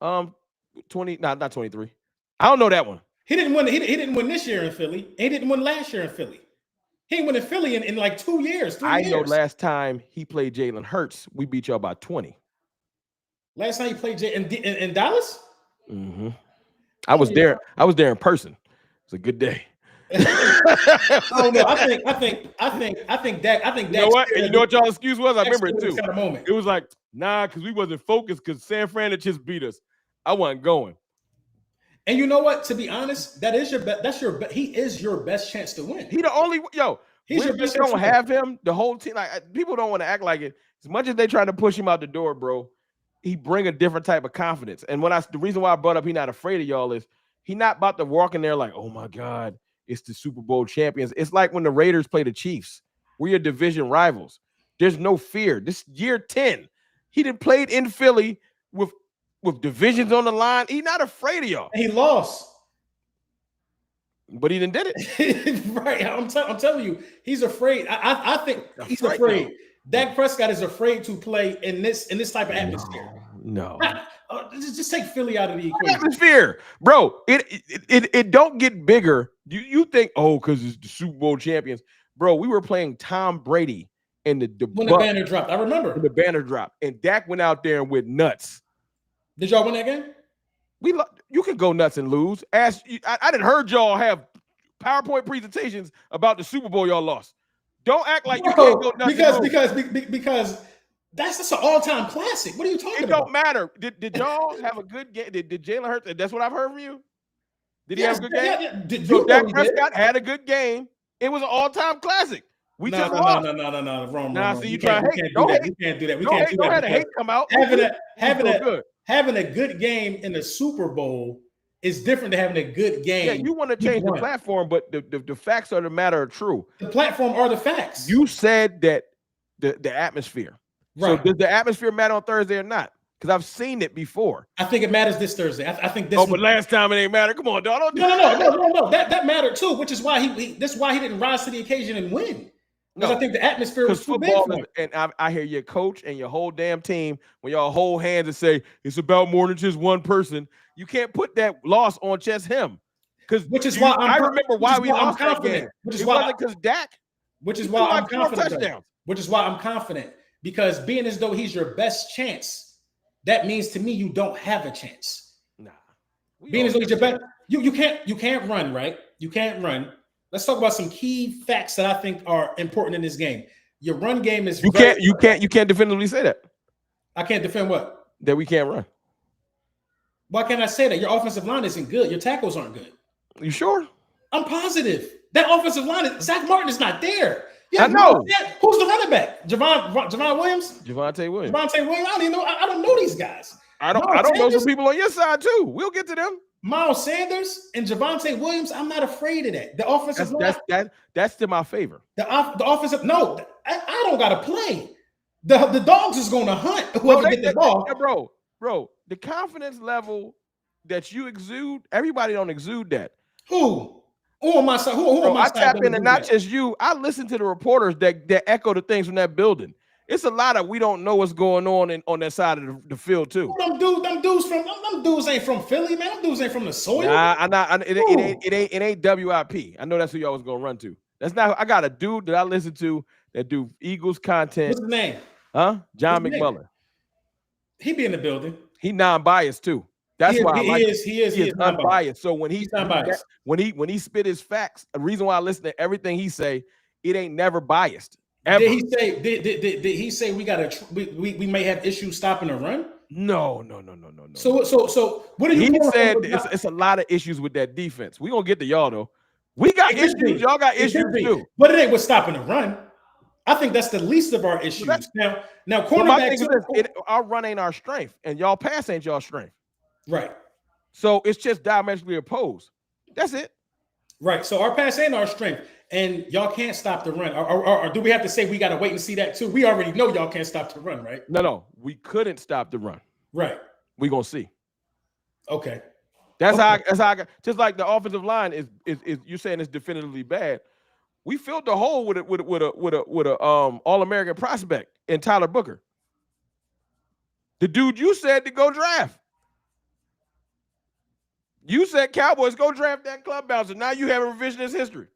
Not 23. I don't know that one. He didn't win. He didn't win this year in Philly. And he didn't win last year in Philly. He didn't win in Philly in like 2 years. 3 years. I know last time he played Jalen Hurts, we beat y'all by 20. Last time he played in Dallas. Mm-hmm. I was there. I was there in person. It's a good day. Oh no! I think Dak. You know what? And you know what y'all excuse was? I remember it too. Kind of moment. It was like, nah, because we wasn't focused because San Fran had just beat us. I wasn't going. And you know what? To be honest, that is your best. He is your best chance to win. He the only He's your when you best don't chance to have him, the whole team, like people don't want to act like it. As much as they try to push him out the door, bro, he bring a different type of confidence. And the reason why I brought up he not afraid of y'all is he not about to walk in there like, oh my God, it's the Super Bowl champions. It's like when the Raiders play the Chiefs. We're your division rivals. There's no fear. This year 10, he did played in Philly with divisions on the line. He's not afraid of y'all. And he lost. But he didn't did it. Right. I'm telling you, he's afraid. I think he's Right afraid. now. Dak Prescott is afraid to play in this type of atmosphere. No. Just take Philly out of the equation. Atmosphere, bro. It don't get bigger. You think, oh, because it's the Super Bowl champions, bro. We were playing Tom Brady and When the banner dropped, I remember. The banner dropped, and Dak went out there and went nuts. Did y'all win that game? You can go nuts and lose. I didn't heard y'all have PowerPoint presentations about the Super Bowl y'all lost. Don't act like you can't go nuts because that's an all-time classic. What are you talking about? It don't matter. Did y'all have a good game? Did Jalen Hurts? That's what I've heard from you. Did he have a good game? Yeah. So Dak Prescott had a good game. It was an all-time classic. We just lost. No. Wrong. Nah, see, you try to hate. Don't hate. We can't do that. We Don't can't hate. do that. Don't have the hate come out. Having a good game in the Super Bowl is different than having a good game. Yeah, you want to change the platform, but the facts of the matter are true. The platform are the facts. You said that the atmosphere. Right. So does the atmosphere matter on Thursday or not? Because I've seen it before. I think it matters this Thursday. I think this. Oh, but last time it ain't matter. Come on, dog. No. That mattered too, which is why that's why he didn't rise to the occasion and win. Because I think the atmosphere was too big for him. And I hear your coach and your whole damn team when y'all hold hands and say it's about more than just one person. You can't put that loss on just him. Which is why I remember why we lost that game. Which is it why wasn't because Dak. Which is why I'm confident. Touchdowns. Which is why I'm confident. Because being as though he's your best chance, that means to me you don't have a chance. Nah. Being as though he's your best, you can't run, right? You can't run. Let's talk about some key facts that I think are important in this game. Your run game is you can't definitively say that. I can't defend what? That we can't run. Why can't I say that? Your offensive line isn't good. Your tackles aren't good. You sure? I'm positive. That offensive line, Zach Martin is not there. Yeah, I know. Who's the running back? Javon Williams? Javonte Williams. I don't even know. I don't know these guys. I don't know some people on your side too. We'll get to them. Miles Sanders and Javonte Williams, I'm not afraid of that. The offensive line. That's to my favor. The offensive, no, I don't gotta play. The dogs is gonna hunt whoever get the ball. Yeah, bro, the confidence level that you exude, everybody don't exude that. Who on my side? Who on my side? I tap into not just you. I listen to the reporters that echo the things from that building. It's a lot of we don't know what's going on that side of the field too. Them dudes ain't from Philly, man. Them dudes ain't from the soil. Nah, it ain't WIP. I know that's who y'all was gonna run to. That's not. I got a dude that I listen to that do Eagles content. What's his name? Huh? John What's his name? McMullen. He be in the building. He non-biased too. That's why I like him. He is unbiased. So when he's non-biased. when he spit his facts, the reason why I listen to everything he say, it ain't never biased. Ever. Did he say we may have issues stopping the run? No. So what are you? He said it's a lot of issues with that defense. We gonna get to y'all though. We got issues. Y'all got issues too. But it ain't what's stopping the run. I think that's the least of our issues. Now cornerback. Our run ain't our strength, and y'all pass ain't y'all strength. Right. So it's just diametrically opposed. That's it. Right. So our pass ain't our strength, and y'all can't stop the run. Or do we have to say we got to wait and see that too? We already know y'all can't stop the run, right? No. We couldn't stop the run. Right. We gonna see. Okay. That's how I got. Just like the offensive line is you're saying it's definitively bad. We filled the hole with a All-American prospect in Tyler Booker. The dude you said to go draft. You said Cowboys go draft that club bouncer. Now you have a revisionist history.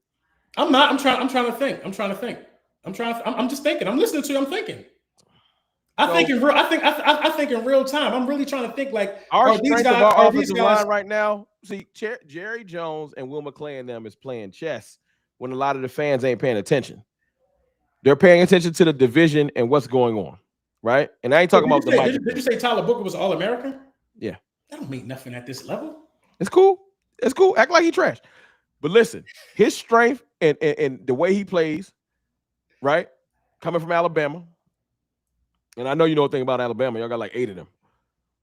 I'm not. I'm trying to think. I'm just thinking. I'm listening to you. I'm thinking. I think in real time. I'm really trying to think like our strength of our offensive line right now. See, Jerry Jones and Will McClay and them is playing chess when a lot of the fans ain't paying attention. They're paying attention to the division and what's going on, right? And I ain't talking about did you say Tyler Booker was All-American? Yeah. That don't mean nothing at this level. It's cool. It's cool. Act like he trash. But listen, his strength and the way he plays, right? Coming from Alabama. And I know you know a thing about Alabama. Y'all got like 8 of them,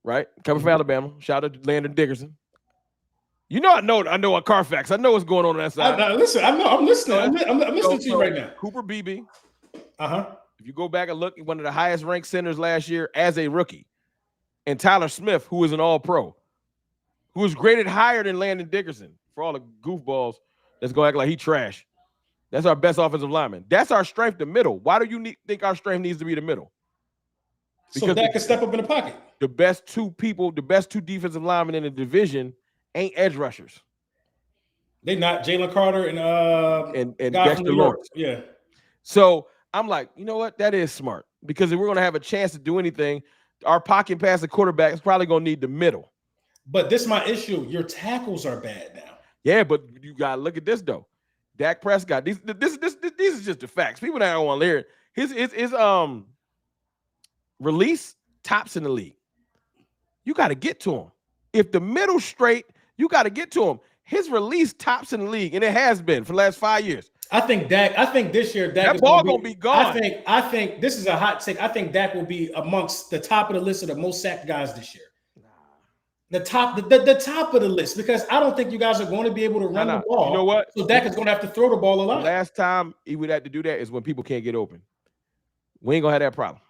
right? Coming from Alabama. Shout out to Landon Dickerson. You know, I know a Carfax. I know what's going on that side. Listen, I'm listening. I'm listening to you right now. Cooper Beebe. Uh-huh. If you go back and look, one of the highest ranked centers last year as a rookie. And Tyler Smith, who is an all-pro, who was graded higher than Landon Dickerson for all the goofballs that's going to act like he trash. That's our best offensive lineman. That's our strength, the middle. Why do you think our strength needs to be the middle? Because so that can step up in the pocket. The best two defensive linemen in the division ain't edge rushers. They not Jalen Carter and Dexter Lawrence. Yeah. So I'm like, you know what? That is smart. Because if we're going to have a chance to do anything, our pocket pass the quarterback is probably going to need the middle. But this is my issue. Your tackles are bad now. Yeah, but you got to look at this, though. Dak Prescott. These is just the facts. People that don't want to hear it. His release tops in the league. You got to get to him. If the middle's straight, you got to get to him. His release tops in the league, and it has been for the last 5 years. I think this year Dak that ball gonna be gone. I think this is a hot take. I think Dak will be amongst the top of the list of the most sacked guys this year. The top of the list, because I don't think you guys are going to be able to run the ball. You know what? So Dak is going to have to throw the ball a lot. The last time he would have to do that is when people can't get open. We ain't gonna have that problem.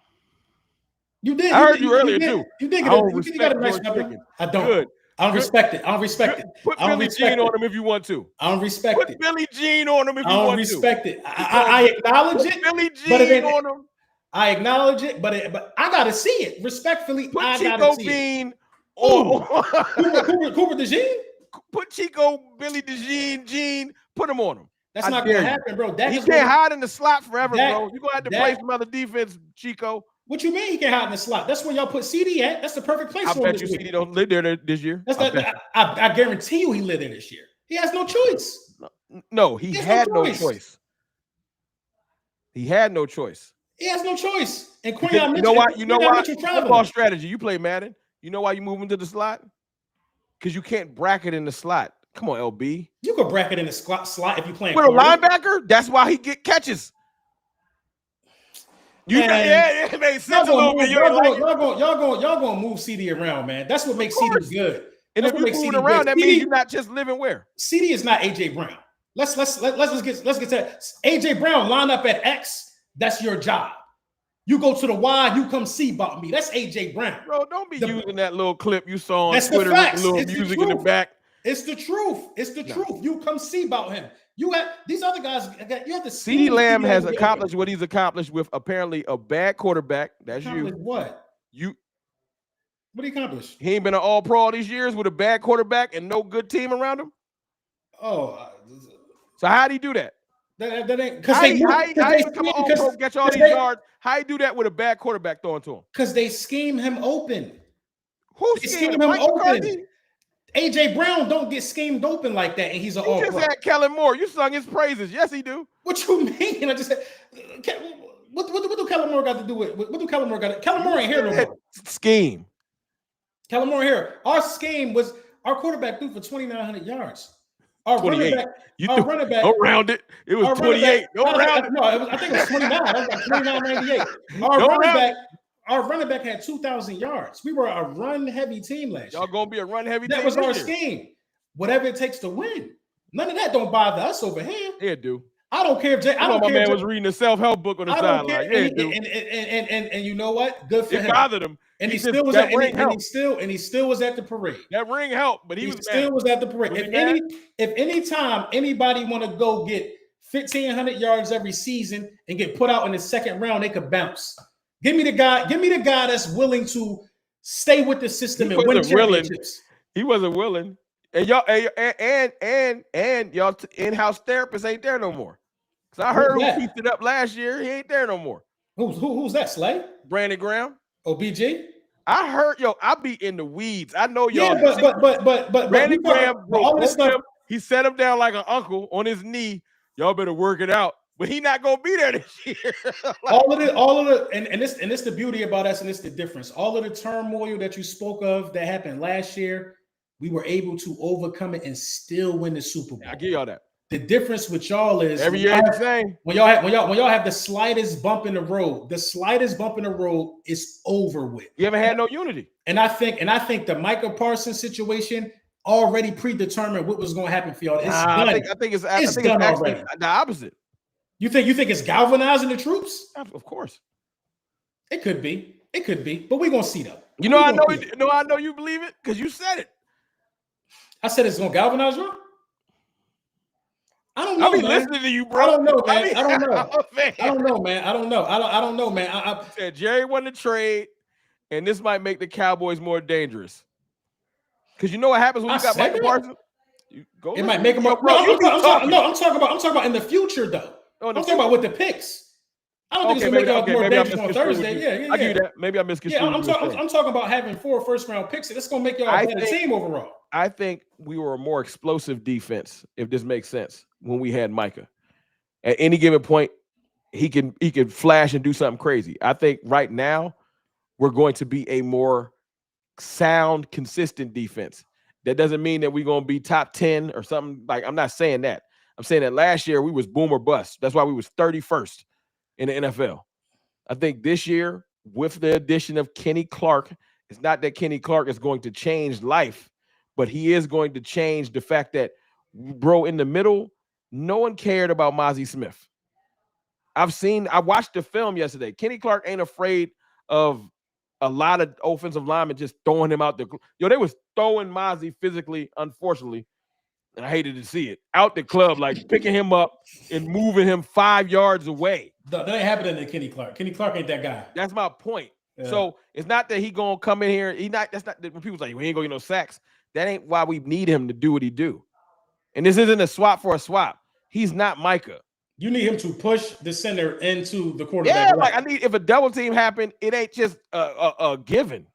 You did. I heard you earlier too. You did. You got a nice number. I don't. Good. I don't respect it. I don't respect it. Put Billy Jean on him if you want to. I don't respect it. Put Billy Jean on him if you want to. I don't respect it. I acknowledge it. Billy Jean on him. I acknowledge it, but I gotta see it respectfully. Put I Chico gotta see Bean it. Cooper DeJean. Put Chico, Billy DeJean, put him on him. That's not gonna happen, bro. He can't hide in the slot forever, bro. You're gonna have to play some other defense, Chico. What you mean he can't hide in the slot? That's where y'all put CD at. That's the perfect place for him. I bet you CD don't live there this year. I guarantee you he lived there this year. He has no choice. No, he had no choice. He had no choice. He has no choice. And Quinyon Mitchell, you know why? Football strategy. You play Madden. You know why you move into the slot? Because you can't bracket in the slot. Come on, LB. You could bracket in the slot if you playing with a linebacker. That's why he get catches. It makes sense a little bit. Y'all gonna move CD around, man. That's what makes CD good. And if you move around, that means you're not just living where. CD is not AJ Brown. Let's get to that. AJ Brown line up at X. That's your job. You go to the Y, you come see about me. That's AJ Brown. Bro, don't be using that little clip you saw on that's Twitter with the little music in the back. It's the truth. It's the truth. You come see about him. You have these other guys. You have to see. CeeDee Lamb has accomplished what he's accomplished with apparently a bad quarterback. That's you. What? What did he accomplish? He ain't been an all-pro all these years with a bad quarterback and no good team around him. Oh. So how'd he do that? That ain't because How they you become an all-pro, get you all these yards? How you do that with a bad quarterback throwing to him? Because they scheme him open. Who They schemed scheme him? him Mike open. McCarthy? AJ Brown don't get schemed open like that, and he's an You just all-pro. had Kellen Moore. You sung his praises. Yes, he do. What you mean? I just said, what do Kellen Moore got to do with? What do Kellen Moore got to? Kellen Moore ain't here no more. Scheme. Kellen Moore here. Our scheme was our quarterback threw for 2,900 yards. Our 28. running back. Don't round it. It was 28. Don't round it. No, I think it was 29. That was like 29.98. Our running back had 2,000 yards. We were a run-heavy team last year. Y'all gonna be a run-heavy team. That was our scheme. Whatever it takes to win. None of that don't bother us over here. Yeah, do. I don't care if Jay. I don't my care. Man was reading a self-help book on the sideline. Yeah, dude. And you know what? Good for him. It bothered him. And he still was at and he still was at the parade. That ring helped, but he was still was at the parade. If any time anybody want to go get 1,500 yards every season and get put out in the second round, they could bounce. Give me the guy that's willing to stay with the system and win championships. He wasn't willing. And y'all and y'all in-house therapists ain't there no more. Because I heard who kept it up last year. He ain't there no more. Who's that, Slay? Brandon Graham. OBG? I heard, I be in the weeds. I know y'all. Yeah, but Brandon Graham, all this stuff. He set him down like an uncle on his knee. Y'all better work it out. But he not gonna be there this year. all of the and this the beauty about us, and it's the difference. All of the turmoil that you spoke of that happened last year, we were able to overcome it and still win the Super Bowl. I give y'all that. The difference with y'all is every year the same. When y'all have the slightest bump in the road, is over with. You haven't had no unity. And I think the Micah Parsons situation already predetermined what was going to happen for y'all. It's done. I think it's done already. The opposite. You think it's galvanizing the troops? Of course. It could be. But we're gonna see though. I know you believe it because you said it. I said it's gonna galvanize you. I don't know. I be listening to you, bro. I don't know, man. I don't know, man. I don't know, man. I said Jerry won the trade, and this might make the Cowboys more dangerous. Because you know what happens when you got Michael Parsons? It might make them more. I'm talking about in the future, though. I'm talking about with the picks. I don't think it's gonna make y'all more dangerous on Thursday. Yeah. I give you that. Maybe I misconstrued. Yeah, I'm talking about having 4 first-round picks. It's gonna make y'all a better team overall. I think we were a more explosive defense, if this makes sense, when we had Micah. At any given point, he can flash and do something crazy. I think right now we're going to be a more sound, consistent defense. That doesn't mean that we're going to be top 10 or something. Like, I'm not saying that. I'm saying that last year we was boom or bust. That's why we was 31st in the NFL. I think this year, with the addition of Kenny Clark, it's not that Kenny Clark is going to change life, but he is going to change the fact that, bro, in the middle, no one cared about Mozzie Smith. I watched the film yesterday. Kenny Clark ain't afraid of a lot of offensive linemen just throwing him out there. They was throwing Mozzie physically, unfortunately, and I hated to see it, out the club, like picking him up and moving him 5 yards away. That ain't happening to Kenny Clark. Kenny Clark ain't that guy. That's my point. Yeah. So it's not that he gonna come in here. That's not when people say he ain't gonna get no sacks. That ain't why we need him to do what he do. And this isn't a swap for a swap. He's not Micah. You need him to push the center into the quarterback. Yeah, like if a double team happened, it ain't just a given.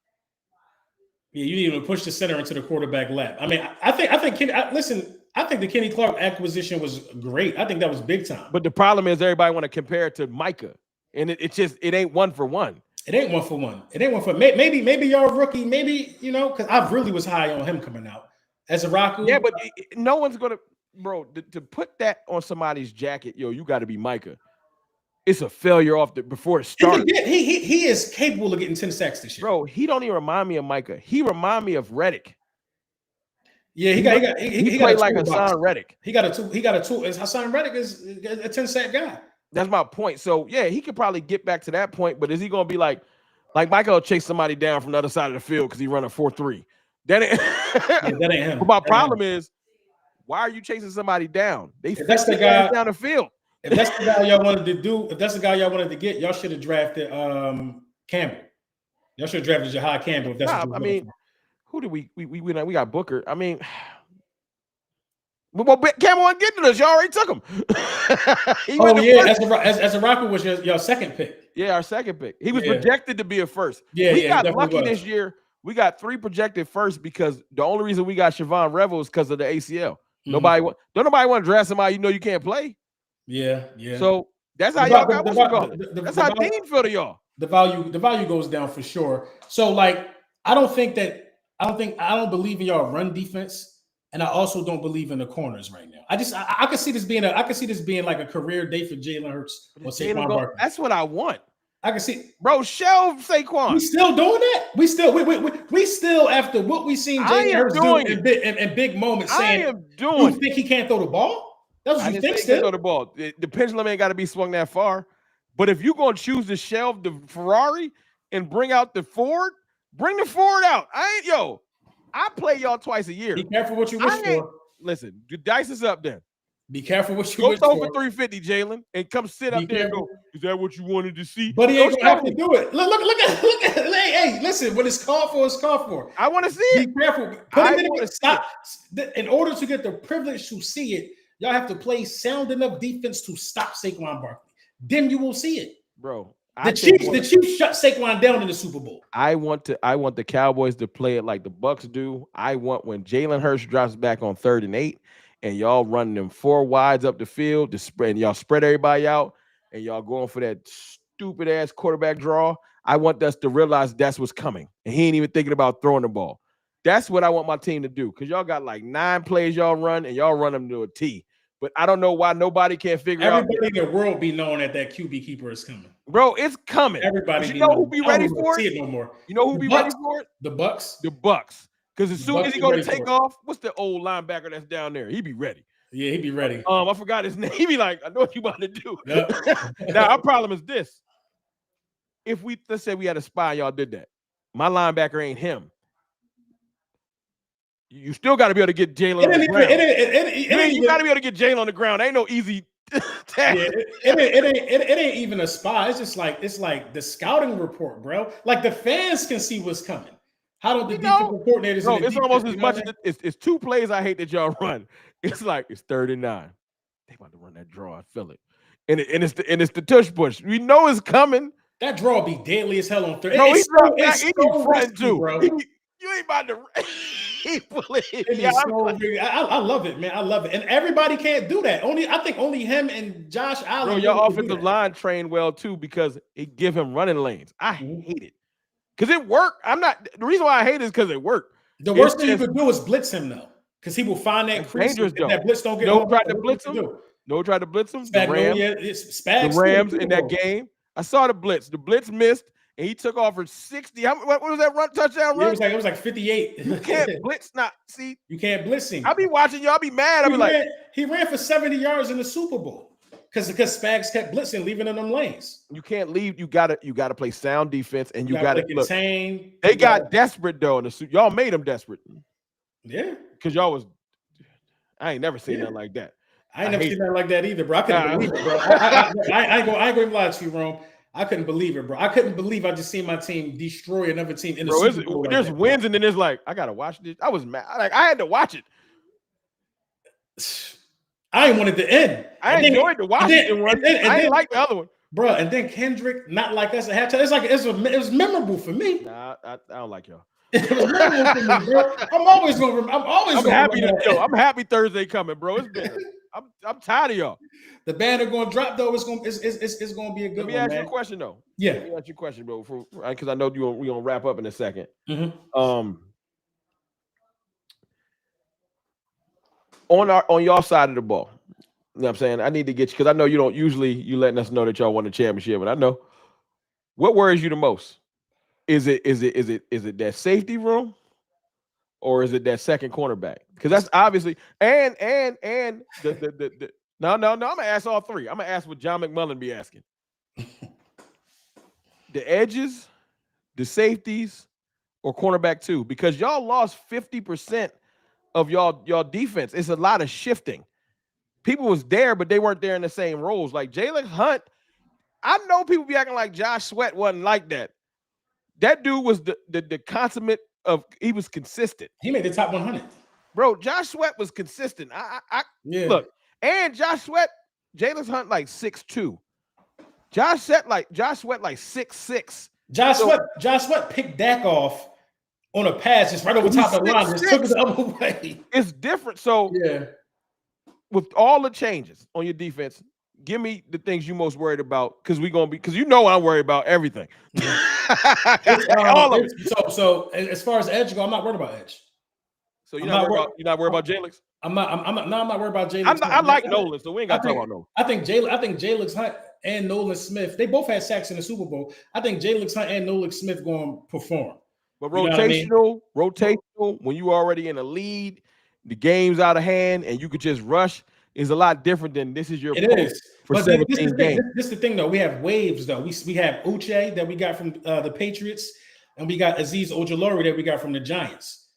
Yeah, you need him to push the center into the quarterback lap. I mean, I think the Kenny Clark acquisition was great. I think that was big time. But the problem is everybody want to compare it to Micah, and it ain't one for one. It ain't one for one. Maybe y'all rookie. Maybe because I really was high on him coming out as a Raku. Yeah, but no one's gonna, bro. To put that on somebody's jacket, you got to be Micah. It's a failure before it starts. He is capable of getting 10 sacks this year, bro. He don't even remind me of Micah. He remind me of Reddick. Yeah, he played like Hassan Reddick. He got a tool. Hassan Reddick is a 10 sack guy. That's my point. So yeah, he could probably get back to that point, but is he gonna be like Michael will chase somebody down from the other side of the field because he run a 4.3? That ain't him. But my problem is, why are you chasing somebody down? That's the guy down the field. If that's the guy y'all wanted to do, if that's the guy y'all wanted to get, y'all should have drafted Campbell. Y'all should have drafted Jahai Campbell. If that's what who do we got Booker? I mean, But Cam wasn't getting to us. Y'all already took him. He went Oh to yeah, first. as a Rocket was your second pick. Yeah, our second pick. He was Yeah. projected to be a first. Yeah, We he got definitely lucky was. this year. We got 3 projected first because the only reason we got Siobhan Revel is because of the ACL. Nobody want to draft somebody you know you can't play. Yeah. So that's how The y'all va- got the- what's the it va- called. the- That's the how value- Dean feel to y'all. the value goes down for sure. So like I don't believe in y'all run defense, and I also don't believe in the corners right now. I can see this being like a career day for Jalen Hurts or Saquon Barkley. That's what I want. I can see, bro. Shelve Saquon. We still doing that. We still after what we seen Jalen Hurts do in big moments. Saying, I am doing. You think he can't throw the ball? That's what you think. He can throw the ball. The pendulum ain't got to be swung that far. But if you're gonna choose to shelve the Ferrari and bring out the Ford, bring the Ford out. I play y'all twice a year. Be careful what you wish for. Listen, the dice is up there. Be careful what you go wish for. Go for 350, Jalen, and come sit up there and go, is that what you wanted to see? But he ain't gonna have to do it. Look at hey, listen, when it's called for, it's called for. I want to see it. Be careful. Stop. In order to get the privilege to see it, y'all have to play sound enough defense to stop Saquon Barkley. Then you will see it. Bro. The Chiefs shut Saquon down in the Super Bowl. I want the Cowboys to play it like the Bucks do. I want when Jalen Hurts drops back on 3rd and 8, and y'all running them 4 wides up the field to spread, and y'all spread everybody out, and y'all going for that stupid ass quarterback draw. I want us to realize that's what's coming, and he ain't even thinking about throwing the ball. That's what I want my team to do, because y'all got like 9 plays y'all run, and y'all run them to a T. But I don't know why nobody can't figure out. Everybody in the world be knowing that QB keeper is coming. Bro, it's coming. Everybody, you know who be ready for it? See it no more. You know who be ready for it? The Bucks. The Bucks. Because as soon as he go to take off, what's the old linebacker that's down there? He be ready. Yeah, he be ready. I forgot his name. He be like, I know what you about to do. Yep. Now our problem is this: if let's say we had a spy, y'all did that. My linebacker ain't him. You still got to be able to get Jalen on the ground. You got to be able to get Jalen on the ground. Ain't no easy tackle. Yeah, it ain't even a spy. It's like the scouting report, bro. Like the fans can see what's coming. How do the defensive coordinators? Bro, it's almost as much as it's 2 plays I hate that y'all run. It's like it's 3rd and 9. They about to run that draw. I feel it, and it's the tush push. We know it's coming. That draw be deadly as hell on 3rd. No, he's so risky, too, bro. You ain't about to. I love it, man. I love it, and everybody can't do that. I think only him and Josh Allen. Bro, your offensive line trained well too because it give him running lanes. I hate it because it worked. The reason why I hate it is because it worked. The worst thing you could do is blitz him though, because he will find that crease. That blitz don't get. No, tried to blitz him. The Rams in that game. I saw the blitz. The blitz missed. And he took off for 60. What was that touchdown run? It was like 58. You can't blitz not. See, you can't blitz him. I'll be watching y'all. I'll be mad. I'll be like, he ran for 70 yards in the Super Bowl because Spags kept blitzing, leaving in them lanes. You can't leave. You gotta play sound defense, and you gotta contain. They got desperate though in the suit. Y'all made them desperate. Yeah, because y'all was. I ain't never seen nothing like that. I ain't never seen nothing like that either, bro. I couldn't believe it, bro. I ain't going to lie to you, Rome. I couldn't believe it, bro. I couldn't believe I just seen my team destroy another team in the Super Bowl. There's wins, and then there's like, I gotta watch this. I was mad. I had to watch it. I ain't wanted to end. I enjoyed the Washington one. I didn't like the other one, bro. And then Kendrick, not like us at halftime. It's like it was memorable for me. Nah, I don't like y'all. It was memorable for me, bro. I'm happy Thursday coming, bro. It's been. I'm tired of y'all. The band are going to drop though. It's going to be a good one. Let me ask you a question though. Yeah. Let me ask you a question, bro. Because I know we're gonna wrap up in a second. Mm-hmm. On y'all side of the ball, you know what I'm saying? I need to get you because I know you don't usually you letting us know that y'all won the championship, but I know what worries you the most. Is it that safety room? Or is it that second cornerback? Because that's obviously and the no. I'm gonna ask all 3. I'm gonna ask what John McMullen be asking. The edges, the safeties, or cornerback 2, because y'all lost 50% of y'all defense. It's a lot of shifting. People was there, but they weren't there in the same roles. Like Jalen Hunt, I know people be acting like Josh Sweat wasn't like that. That dude was the consummate of he was consistent. He made the top 100. Bro, Josh Sweat was consistent. I Yeah. look, and Josh Sweat, Jalen Hunt like 6'2". Josh Sweat like 6'6". Josh Sweat picked Dak off on a pass just right over top of the line. Just took it the other way. It's different. So yeah, with all the changes on your defense, give me the things you most worried about because you know I'm worried about everything. All of it. So as far as edge go, I'm not worried about edge. So you're not worried about Jalen? I'm not worried about Jalen. I like Nolan, so we ain't got to talk about Nolan. I think Jalen Hunt and Nolan Smith, they both had sacks in the Super Bowl. I think Jalen Hunt and Nolan Smith going to perform. But rotational, when you already in a lead, the game's out of hand, and you could just rush is a lot different than this is your for 17 games. This is the thing, though. We have waves, though. We have Uche that we got from the Patriots, and we got Azeez Ojulari that we got from the Giants.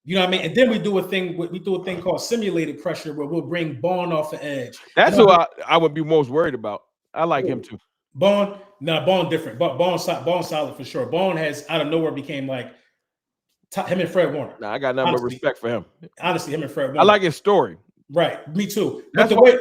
You know what I mean? And then we do a thing called simulated pressure where we'll bring Bond off the edge. That's who I would be most worried about. I like him too. Bond different, but Bond solid for sure. Bond has out of nowhere became like him and Fred Warner. Nah, I got nothing but respect for him. Honestly, him and Fred Warner. I like his story. Right, me too. That's but the way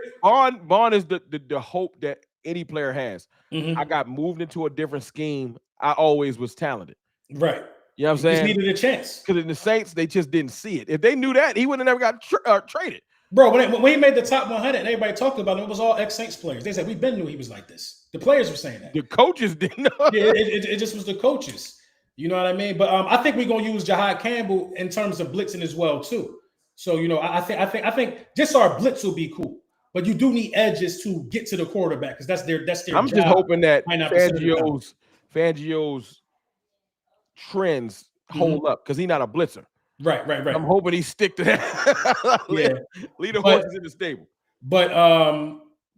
Bond is the hope that any player has. Mm-hmm. I got moved into a different scheme. I always was talented. Right. You know what I'm saying? Just needed a chance. Because in the Saints, they just didn't see it. If they knew that, he would have never got traded. Bro, when he made the top 100 and everybody talked about him, it was all ex-Saints players. They said, we've been knew he was like this. The players were saying that. The coaches didn't know. Yeah, it just was the coaches. You know what I mean? But I think we're going to use Jahad Campbell in terms of blitzing as well, too. So, you know, I think just our blitz will be cool. But you do need edges to get to the quarterback because that's their I'm job. just hoping that 99% Fangio's trends hold up because he's not a blitzer. Right. I'm hoping he stick to that. Lead the horses in the stable. But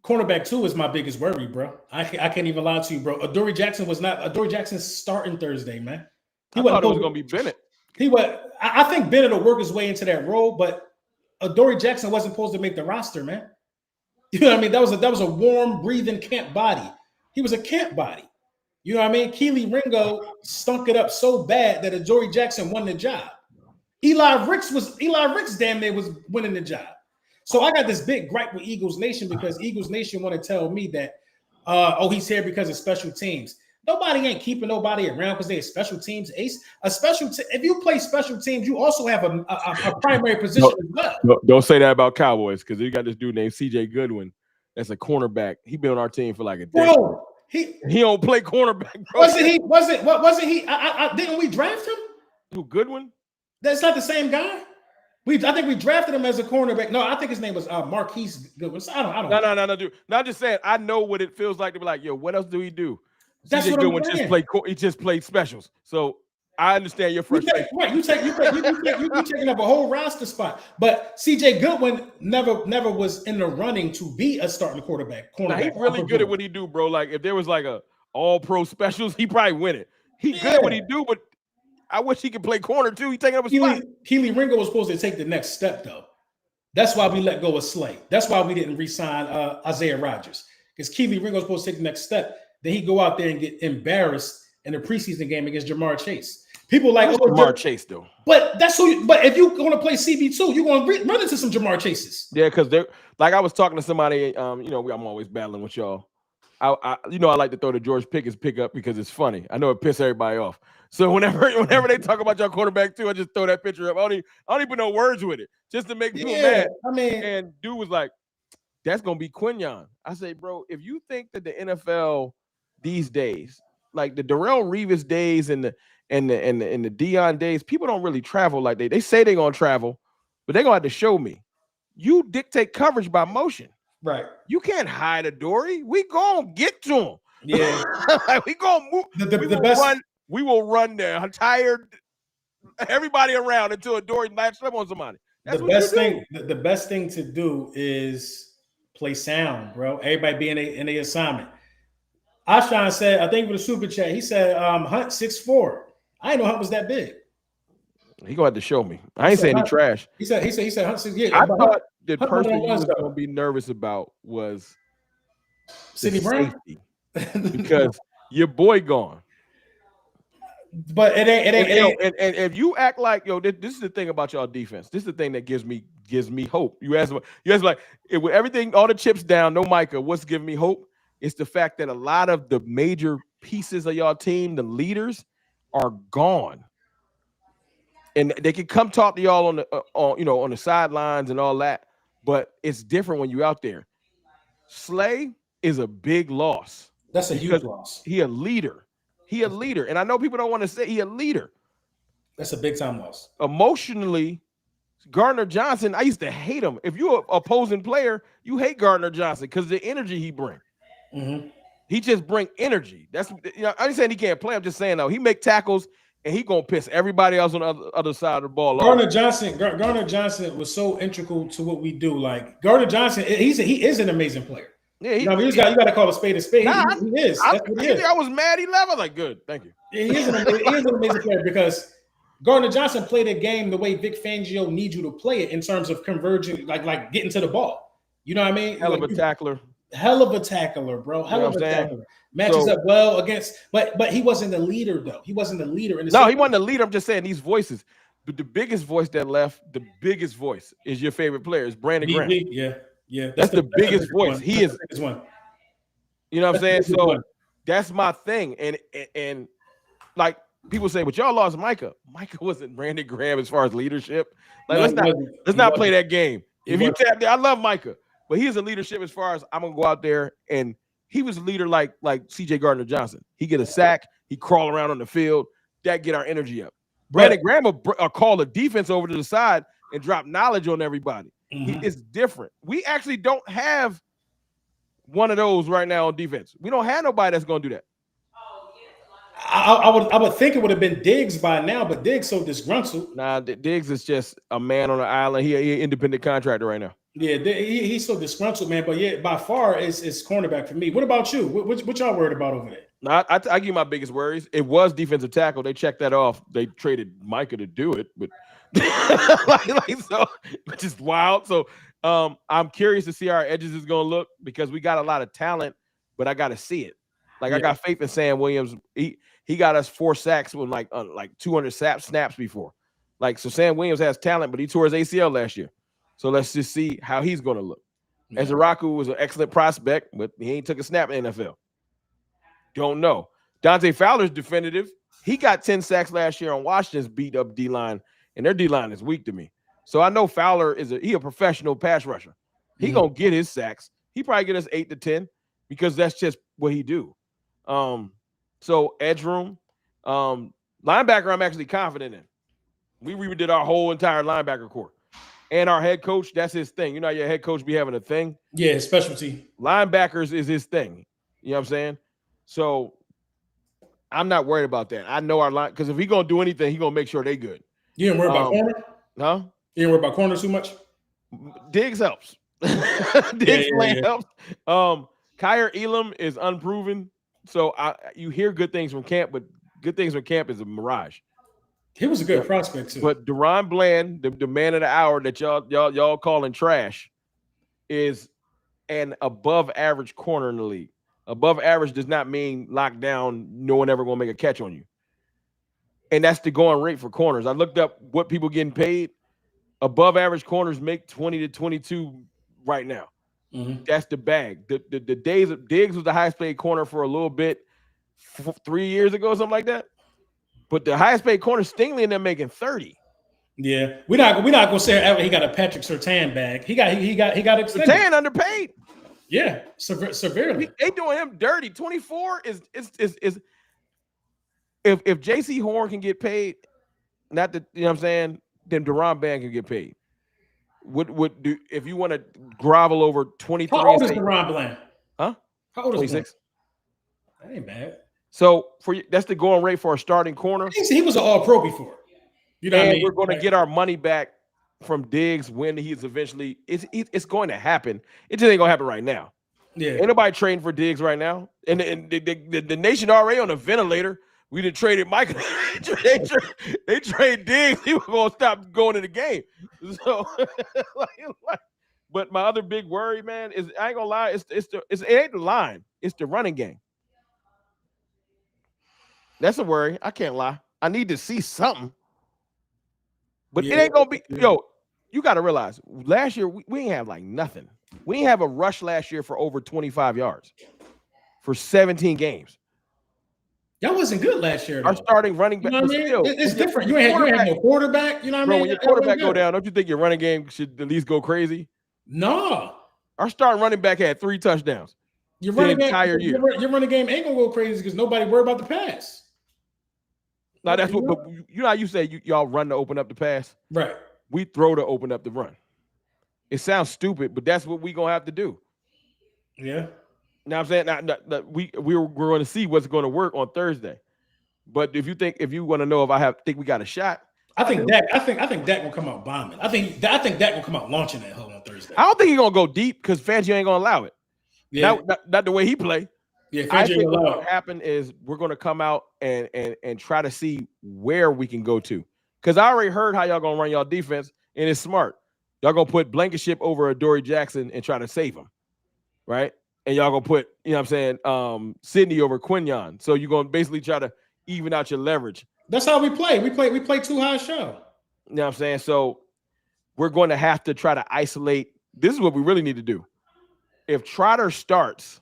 cornerback 2 is my biggest worry, bro. I can't even lie to you, bro. Adoree Jackson's starting Thursday, man. I thought it was going to be Bennett. I think Bennett will work his way into that role, but Adoree Jackson wasn't supposed to make the roster, man. You know what I mean? That was a warm, breathing camp body. He was a camp body. You know what I mean? Keely Ringo stunk it up so bad that Adoree Jackson won the job. Eli Ricks damn near was winning the job. So I got this big gripe with Eagles Nation because Eagles Nation want to tell me that, he's here because of special teams. Nobody ain't keeping nobody around because they're special teams ace. If you play special teams, you also have a primary position as well. Don't say that about Cowboys because you got this dude named CJ Goodwin that's a cornerback. He been on our team for like a decade. Bro, he don't play cornerback. Bro. Wasn't he? Didn't we draft him? Who, Goodwin? That's not the same guy. I think we drafted him as a cornerback. No, I think his name was Marquise Goodwin. So I don't know. No, dude. No, I'm just saying. I know what it feels like to be like, yo, what else do he do? That's what Goodwin I'm saying. he just played specials. So I understand your frustration. You taking up a whole roster spot. But CJ Goodwin never was in the running to be a starting cornerback. Now, he's really good at what he do, bro. Like if there was like a all-pro specials, he probably win it. He good at what he do, but I wish he could play corner too. He taking up a spot. Keely Ringo was supposed to take the next step, though. That's why we let go of Slay. That's why we didn't re-sign Isaiah Rodgers. Because Keely Ringo was supposed to take the next step. Then he go out there and get embarrassed in the preseason game against Jamar Chase. People like Jamar Chase, though. But that's who. But if you're going to play CB2, you're going to run into some Jamar Chases. Yeah, because they're like I was talking to somebody. I'm always battling with y'all. I like to throw the George Pickens pickup because it's funny. I know it pisses everybody off. So whenever they talk about your quarterback too, I just throw that picture up. I don't even know words with it just to make people mad. I mean, and dude was like, "That's gonna be Quinyon." I say, bro, if you think that the NFL these days, like the Darrelle Revis days and the Deion days, people don't really travel like they say they're gonna travel, but they're gonna have to show me. You dictate coverage by motion. Right. You can't hide Adoree. We gonna get to him. Yeah. We gonna move. We will run the entire everybody around until Adoree latches up on somebody. That's the best thing to do is play sound, bro. Everybody be in a assignment. Ashan said, I think with a super chat, he said Hunt 6'4". I didn't know Hunt was that big. He gonna have to show me. I ain't saying he trash. He said Hunt 6. Yeah, I thought the person you was gonna be nervous about was Sidney Brown safety because your boy gone. But it ain't. It ain't. And, It you know, ain't. and if you act like this is the thing about y'all defense. This is the thing that gives me hope. You ask like with everything, all the chips down, no Micah. What's giving me hope? It's the fact that a lot of the major pieces of y'all team, the leaders, are gone, and they can come talk to y'all on the on the sidelines and all that. But it's different when you're out there. Slay is a big loss That's a huge because loss. he a leader. He a leader, and I know people don't want to say he a leader. That's a big time loss. Emotionally, Gardner Johnson, I used to hate him. If you're an opposing player, you hate Gardner Johnson because the energy he bring. Mm-hmm. He just bring energy. That's I ain't saying he can't play. I'm just saying though, he make tackles and he gonna piss everybody else on the other side of the ball off. Gardner Johnson was so integral to what we do. Like Gardner Johnson, he is an amazing player. Yeah, You know, you got to call a spade a spade. Nah, He is. That's what he is. I was mad. He left. I was like, good, thank you. Yeah, he is an amazing player because Gardner Johnson played a game the way Vic Fangio needs you to play it in terms of converging, like getting to the ball. You know what I mean? Hell of a tackler. Hell of a tackler, bro. Hell of a tackler. Matches up well against, but he wasn't the leader though. He wasn't the leader in the. No, he wasn't the leader. I'm just saying these voices. But the biggest voice that left, the biggest voice is your favorite player, is Brandon Graham. Yeah. That's the biggest voice. He is. One. You know what I'm saying? So that's my thing. And like people say, but y'all lost Micah. Micah wasn't Brandon Graham as far as leadership. Like let's not play that game. If you tap, I love Micah, but he is a leadership as far as I'm gonna go out there, and he was a leader like C.J. Gardner Johnson. He get a sack, he crawl around on the field, that get our energy up. Brandon Graham will call the defense over to the side and drop knowledge on everybody. It's different. We actually don't have one of those right now on defense. We don't have nobody that's gonna do that. I would think it would have been Diggs by now, but Diggs so disgruntled. Nah, Diggs is just a man on the island. He an independent contractor right now. Yeah, he's so disgruntled, man. But yeah, by far, it's cornerback for me. What about you? What y'all worried about over there? Nah, I give you my biggest worries. It was defensive tackle. They checked that off. They traded Micah to do it, but so, which is wild. So I'm curious to see how our edges is going to look because we got a lot of talent, but I got to see it. Like I got faith in Sam Williams. He got us 4 sacks with like 200 snaps before. Like so, Sam Williams has talent, but he tore his ACL last year. So let's just see how he's going to look. Yeah. Ezeraku was an excellent prospect, but he ain't took a snap in the NFL. Don't know. Dante Fowler's definitive. He got 10 sacks last year on Washington's beat up D-line, and their D-line is weak to me. So I know Fowler is a professional pass rusher. He gonna get his sacks. He probably get us 8 to 10 because that's just what he do. So edge room, linebacker, I'm actually confident in. We redid our whole entire linebacker core. And our head coach, that's his thing. You know, your head coach be having a thing. Yeah, specialty. Linebackers is his thing. You know what I'm saying? So I'm not worried about that. I know our line because if he gonna do anything, he gonna make sure they good. You didn't worry about corner? Huh? You didn't worry about corner too much? Diggs helps. Diggs helps. Kyer Elam is unproven. So you hear good things from camp, but good things from camp is a mirage. He was a good prospect too. But Deron Bland, the man of the hour that y'all calling trash, is an above average corner in the league. Above average does not mean lockdown, no one ever gonna make a catch on you. And that's the going rate for corners. I looked up what people getting paid. Above average corners make 20 to 22 right now. That's the bag. The days of Diggs was the highest paid corner for a little bit 3 years ago, something like that. But the highest paid corner, Stingley, and them making 30. Yeah, we're not gonna say he got a Patrick Surtain bag. He got extended. Surtain underpaid. Yeah, severely. They doing him dirty. 24 is if J.C. Horn can get paid, not that you know what I'm saying, then Deron Bland can get paid. Would do if you want to grovel over 23. How old is Deron Bland? Huh? How old is 26? That ain't bad. So that's the going rate for a starting corner. He was an All-Pro before. You know what I mean? We're going to get our money back from Diggs when he's eventually. It's going to happen. It just ain't going to happen right now. Yeah. Ain't nobody trading for Diggs right now. And the nation already on a ventilator. We done traded Michael. they trade Diggs. He was going to stop going to the game. So, but my other big worry, man, is I ain't gonna lie. It ain't the line. It's the running game. That's a worry. I can't lie. I need to see something. But Yeah. it ain't gonna be you gotta realize last year we ain't have like nothing. We ain't have a rush last year for over 25 yards for 17 games. Y'all wasn't good last year, though. Our starting running back, You know what I mean? It's different. You ain't have no quarterback. You know what I mean? When your quarterback go down, don't you think your running game should at least go crazy? No. Our starting running back had 3 touchdowns. Your the running entire game, year. Your running game ain't gonna go crazy because nobody worry about the pass. Now that's what. But you know how you say y'all run to open up the pass, right? We throw to open up the run. It sounds stupid, but that's what we gonna have to do. Yeah. Now I'm saying we're going to see what's going to work on Thursday. But if you want to know if think we got a shot, I think Dak gonna come out bombing. I think Dak gonna come out launching that hole on Thursday. I don't think he's gonna go deep because Fangio ain't gonna allow it. Yeah. Not the way he play. Yeah, I think what's gonna happen is we're gonna come out and try to see where we can go to. Because I already heard how y'all gonna run y'all defense, and it's smart. Y'all gonna put Blankenship over Adoree Jackson and try to save him, right? And y'all gonna put, you know what I'm saying, Sidney over Quinyon. So you're gonna basically try to even out your leverage. That's how we play. We play too high show. You know what I'm saying? So we're going to have to try to isolate. This is what we really need to do. If Trotter starts,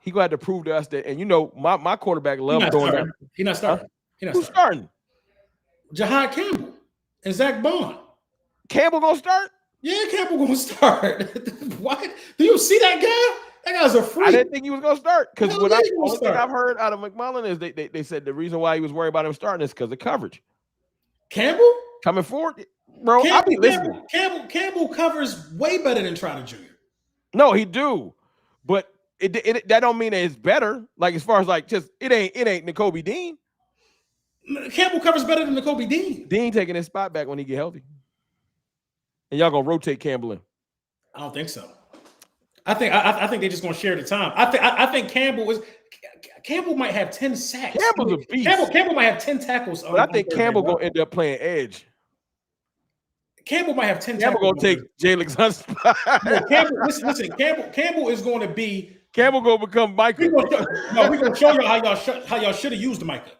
he gonna have to prove to us that. And you know, my quarterback loves throwing down. He's not starting. Who's starting? Jahad Campbell and Zach Bond. Campbell gonna start? Yeah, Campbell gonna start. What? Do you see that guy? That guy's a freak. I didn't think he was gonna start because the only thing I've heard out of McMullen is they said the reason why he was worried about him starting is because of coverage. Campbell coming forward, bro. I'll be listening. Campbell covers way better than Trotter Jr. No, he do, but it that don't mean that it's better. Like as far as like just it ain't N'Kobe Dean. Campbell covers better than N'Kobe Dean. Dean taking his spot back when he get healthy, and y'all gonna rotate Campbell in. I don't think so. I think they're just gonna share the time. I think Campbell might have 10 sacks. Campbell's a beast. Campbell might have 10 tackles. But I think Campbell gonna end up playing edge. Campbell might have 10 Campbell tackles. Gonna take Jalen's spot. No, listen. Campbell is going to be. Campbell gonna become Micah. We're gonna show y'all how y'all should have used the Micah.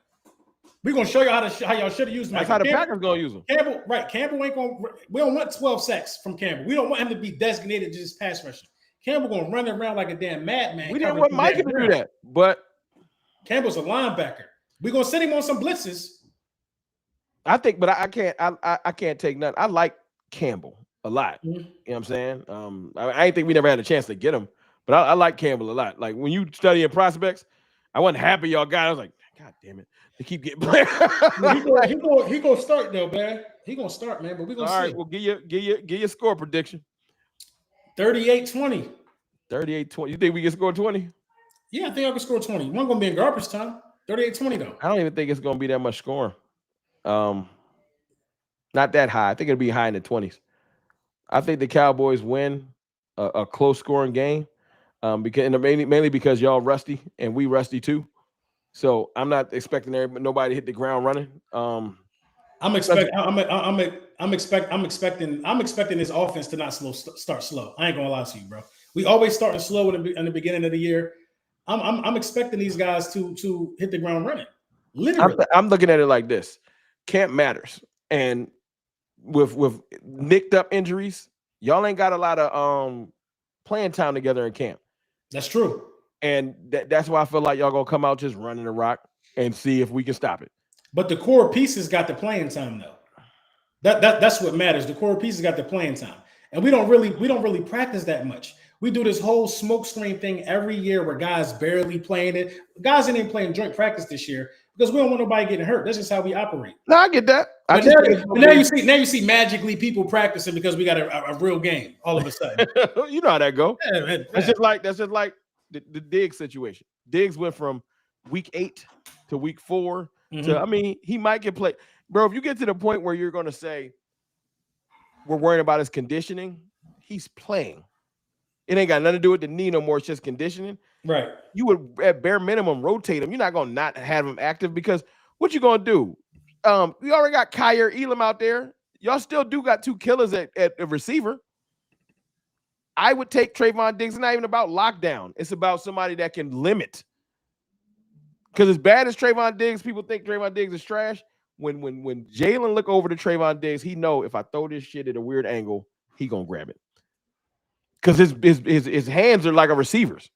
We're gonna show you how y'all should have used Micah. That's how the Packers gonna use him. Campbell ain't gonna. We don't want 12 sacks from Campbell. We don't want him to be designated to just pass rusher. Campbell gonna run around like a damn madman. We didn't want Micah to do that, but Campbell's a linebacker. We're gonna send him on some blitzes. I think, but I can't take nothing. I like Campbell a lot. Mm-hmm. You know what I'm saying? I ain't think we never had a chance to get him, but I like Campbell a lot. Like when you studying prospects, I wasn't happy y'all got. I was like, God damn it, they keep getting players. he gonna start though, man. He gonna start, man. But we gonna see. All right, well, give your score prediction. 38-20. 38-20. You think we can score 20? Yeah, I think I can score 20. One gonna be in garbage time. 38-20 though. I don't even think it's gonna be that much scoring. Not that high. I think it'll be high in the 20s. I think the Cowboys win a close scoring game. Because mainly because y'all rusty and we rusty too. So I'm not expecting nobody to hit the ground running. I'm expecting this offense to not start slow. I ain't gonna lie to you, bro. We always start slow in the beginning of the year. I'm expecting these guys to hit the ground running. Literally, I'm looking at it like this: camp matters, and with nicked up injuries, y'all ain't got a lot of playing time together in camp. That's true, and that's why I feel like y'all gonna come out just running the rock and see if we can stop it. But the core pieces got the playing time though. That's what matters. The core pieces got the playing time, and we don't really practice that much. We do this whole smoke screen thing every year where guys barely playing it. Guys ain't even playing joint practice this year because we don't want nobody getting hurt. That's just how we operate. No, I get that. Now you see magically people practicing because we got a real game all of a sudden. You know how that go. Yeah, man. That's just like the Diggs situation. Diggs went from week 8 to week 4 to, I mean, he might get played. Bro, if you get to the point where you're going to say we're worrying about his conditioning, he's playing. It ain't got nothing to do with the knee no more. It's just conditioning. Right. You would at bare minimum rotate him. You're not going to not have him active because what you going to do? We already got Kyer Elam out there. Y'all still do got 2 killers at a receiver. I would take Trayvon Diggs. It's not even about lockdown. It's about somebody that can limit Because as bad as Trayvon Diggs, people think Trayvon Diggs is trash. When Jalen look over to Trayvon Diggs, he know if I throw this shit at a weird angle, he gonna grab it. Because his hands are like a receiver's.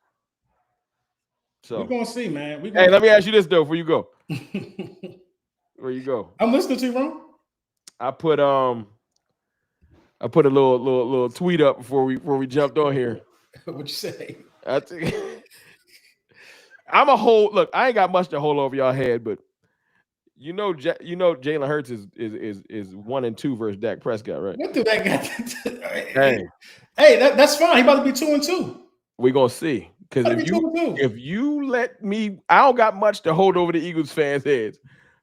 So We're gonna see, man. Hey, let me ask you this though, before you go. Where you go? I'm listening to you, Ron. I put a little tweet up before we jumped on here. What you say? I'm a whole look. I ain't got much to hold over y'all head, but Jalen Hurts is 1-2 versus Dak Prescott, right? What do that guy? Hey, that's fine. He about to be 2-2. We gonna see. Because if you let me, I don't got much to hold over the Eagles fans' heads.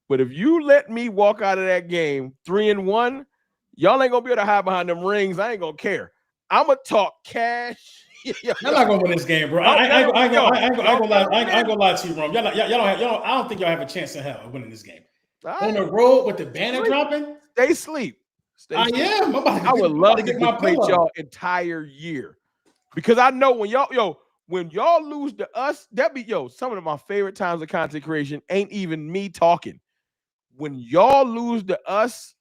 But if you let me walk out of that game 3-1, y'all ain't gonna be able to hide behind them rings. I ain't gonna care. I'm gonna talk cash. Y'all not gonna win this game, bro. I ain't gonna lie to you, Ron. Y'all don't. I don't think y'all have a chance in hell of winning this game. On the road with the banner dropping. Stay asleep. I am. I would love to deflate y'all entire year because I know when y'all lose to us, that be some of my favorite times of content creation ain't even me talking. When y'all lose to us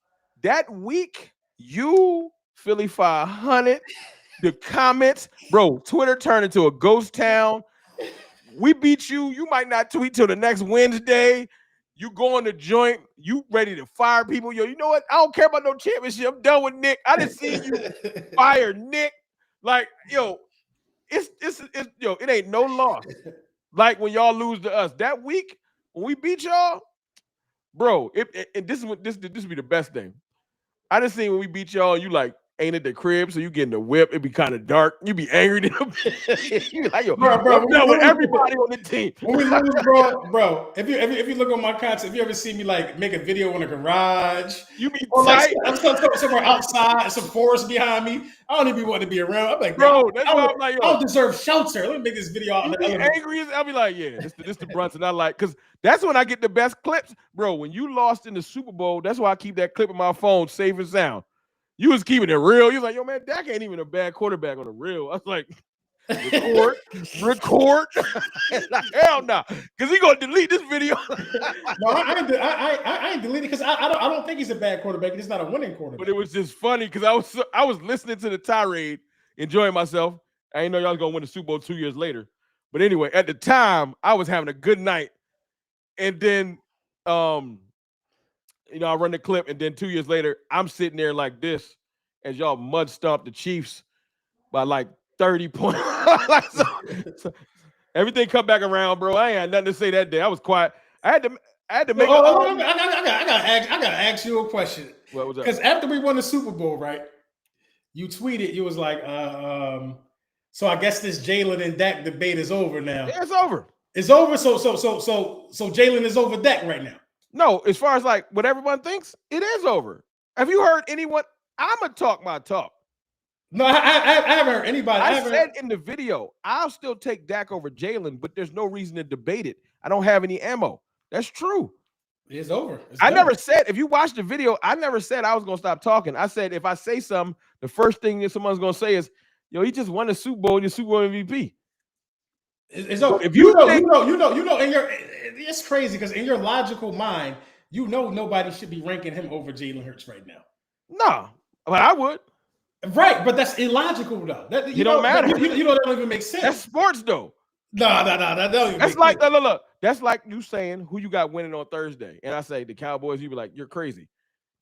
that week, you Philly 500, the comments, bro, Twitter turned into a ghost town. We beat you. You might not tweet till the next Wednesday. You go on the joint. You ready to fire people. You know what? I don't care about no championship. I'm done with Nick. I didn't see you fire Nick. Like, it ain't no loss. Like when y'all lose to us that week, when we beat y'all, bro. And this would be the best thing. I done seen when we beat y'all, you like ain't at the crib, so you get in the whip. It be kind of dark. You be angry. You like, bro, I'm done with everybody on the team. When we lose, bro. If you look on my content, if you ever see me like make a video in a garage, you be like I'm somewhere outside, some forest behind me. I don't even want to be around. I'm like, bro, that's why I'm like, I don't deserve shelter. Let me make this video out. You be angry as I'll be like, yeah, this the Brunson I like, because that's when I get the best clips, bro. When you lost in the Super Bowl, that's why I keep that clip in my phone safe and sound. You was keeping it real. You was like, yo, man, Dak ain't even a bad quarterback on the real. I was like, record. Like, hell no, because he gonna delete this video. No, I ain't deleting because I don't think he's a bad quarterback. He's not a winning quarterback. But it was just funny because I was listening to the tirade, enjoying myself. I didn't know y'all was gonna win the Super Bowl 2 years later. But anyway, at the time, I was having a good night, and then I run the clip, and then 2 years later, I'm sitting there like this as y'all mud stomped the Chiefs by like 30 points. so everything come back around, bro. I ain't had nothing to say that day. I was quiet. I had to make. I gotta ask you a question. What was that? Because after we won the Super Bowl, right? You tweeted. You was like, so I guess this Jalen and Dak debate is over now. Yeah, it's over. It's over. So Jalen is over Dak right now. No, as far as like what everyone thinks, it is over. Have you heard anyone? I'ma talk my talk. No, I haven't heard anybody. I said in the video, I'll still take Dak over Jalen, but there's no reason to debate it. I don't have any ammo. That's true. It's over. I never said, if you watch the video, I never said I was going to stop talking. I said, if I say something, the first thing that someone's going to say is, yo, he just won the Super Bowl and the Super Bowl MVP. It's over. If you know, in your, it's crazy because in your logical mind, nobody should be ranking him over Jalen Hurts right now. No, but I would. Right, but that's illogical though. That don't matter. You know that don't even make sense. That's sports though. No, that don't even that's make like sense. look. That's like you saying who you got winning on Thursday, and I say the Cowboys. You be like, you're crazy.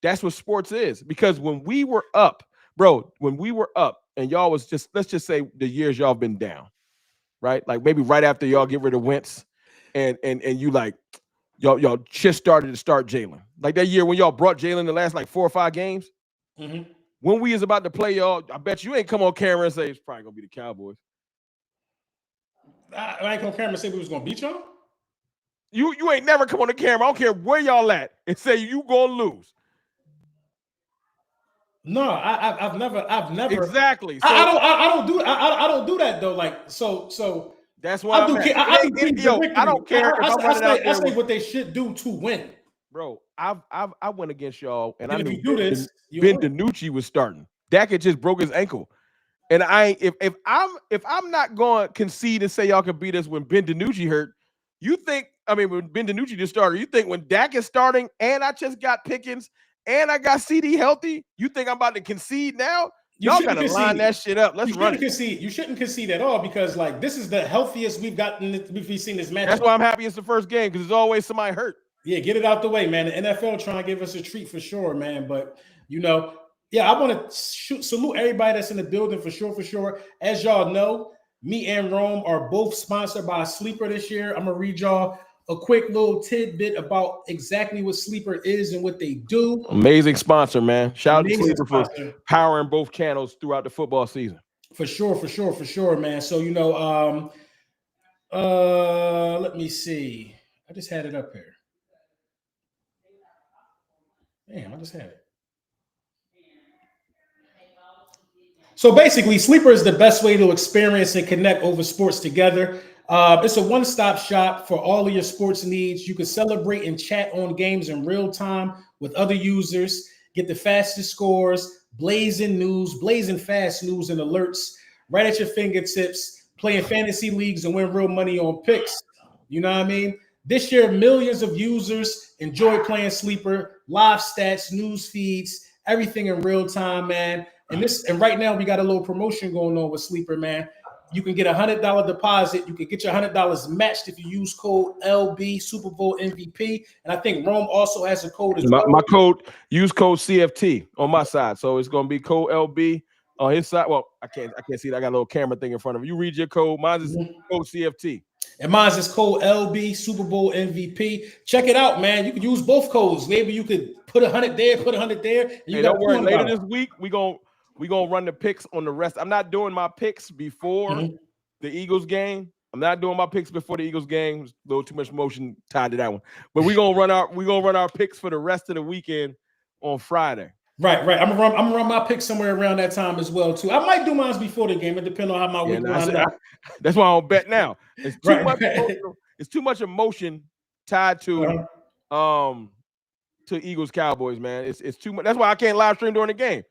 That's what sports is, because when we were up, bro, and y'all was just, let's just say the years y'all been down, right? Like maybe right after y'all get rid of Wentz, and you like y'all just started to start Jalen. Like that year when y'all brought Jalen the last like 4 or 5 games. Mm-hmm. When we is about to play y'all, I bet you ain't come on camera and say it's probably gonna be the Cowboys. I ain't come on camera and say we was gonna beat y'all. You ain't never come on the camera. I don't care where y'all at and say you gonna lose. No, I've never exactly. So, I don't do that though. Like so that's why I don't care if I'm running out there. I say what they should do to win. Bro, I went against y'all, and I knew if you do this, Ben DiNucci was starting. Dak had just broke his ankle, and if I'm not going to concede and say y'all can beat us when Ben DiNucci hurt, You think, I mean, when Ben DiNucci just started, you think when Dak is starting and I just got Pickens and I got CD healthy, you think I'm about to concede now? Y'all got to line that shit up. Let's run it. You shouldn't concede at all because, like, this is the healthiest we've seen this match. That's why I'm happy it's the first game because there's always somebody hurt. Yeah, get it out the way, man. The NFL trying to give us a treat for sure, man. But, you know, yeah, I want to salute everybody that's in the building for sure. As y'all know, me and Rome are both sponsored by Sleeper this year. I'm going to read y'all a quick little tidbit about exactly what Sleeper is and what they do. Amazing sponsor, man. Shout out to Sleeper for powering both channels throughout the football season. For sure, man. So, you know, let me see. I just had it up here. Damn, I just had it. So basically, Sleeper is the best way to experience and connect over sports together. It's a one-stop shop for all of your sports needs. You can celebrate and chat on games in real time with other users, get the fastest scores, blazing fast news and alerts right at your fingertips, playing fantasy leagues and win real money on picks. You know what I mean? This year, millions of users enjoy playing Sleeper, live stats, news feeds, everything in real time, man. And right now we got a little promotion going on with Sleeper, man. You can get $100 deposit. You can get your $100 matched if you use code LB Super Bowl MVP. And I think Rome also has a code as well. My code, use code CFT on my side. So it's going to be code LB on his side. Well, I can't see it. I got a little camera thing in front of me. You read your code. Mine is code CFT. And mine is code LB Super Bowl MVP. Check it out, man. You can use both codes. Maybe you could put 100 there, put 100 there. And you don't worry. Later this week, we're gonna run the picks on the rest. I'm not doing my picks before the Eagles game. I'm not doing my picks before the Eagles game. There's a little too much motion tied to that one. But we're gonna run our picks for the rest of the weekend on Friday. Right. I'm gonna run my picks somewhere around that time as well too. I might do mine before the game. It depends on how my week runs out. That's why I don't bet now. It's too much. It's too much emotion tied to Eagles Cowboys, man. It's too much. That's why I can't live stream during the game.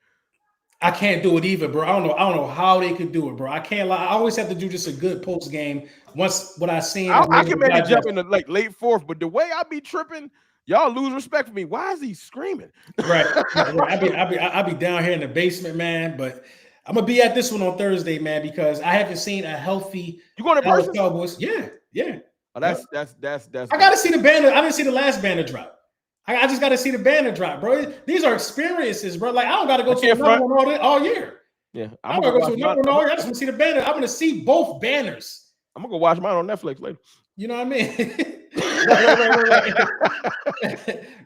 I can't do it either, bro. I don't know how they could do it, bro. I can't lie. I always have to do just a good post game. Once what I seen, I can maybe jump in the late fourth, but the way I be tripping, y'all lose respect for me. Why is he screaming? Right. I be down here in the basement, man. But I'm gonna be at this one on Thursday, man, because I haven't seen a healthy. You going to person? Cowboys? Yeah. Oh, that's. I gotta see the banner. I didn't see the last banner drop. I just got to see the banner drop, bro. These are experiences, bro. Like, I don't got to go to another one all year. Yeah. I'm going to go to another one all year. I just want to see the banner. I'm going to see both banners. I'm going to go watch mine on Netflix later. You know what I mean?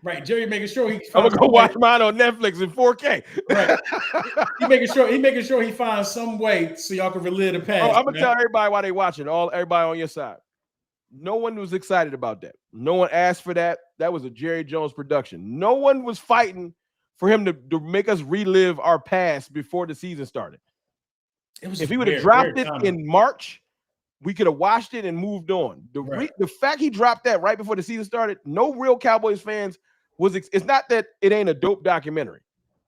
Right. Jerry making sure I'm going to go watch mine on Netflix in 4K. Right. He making sure he finds some way so y'all can relive the past. I'm going to tell everybody why they watching. Everybody on your side. No one was excited about that. No one asked for that. That was a Jerry Jones production. No one was fighting for him to make us relive our past before the season started. If he would have dropped it in March, we could have watched it and moved on. The fact he dropped that right before the season started, no real Cowboys fans it's not that it ain't a dope documentary.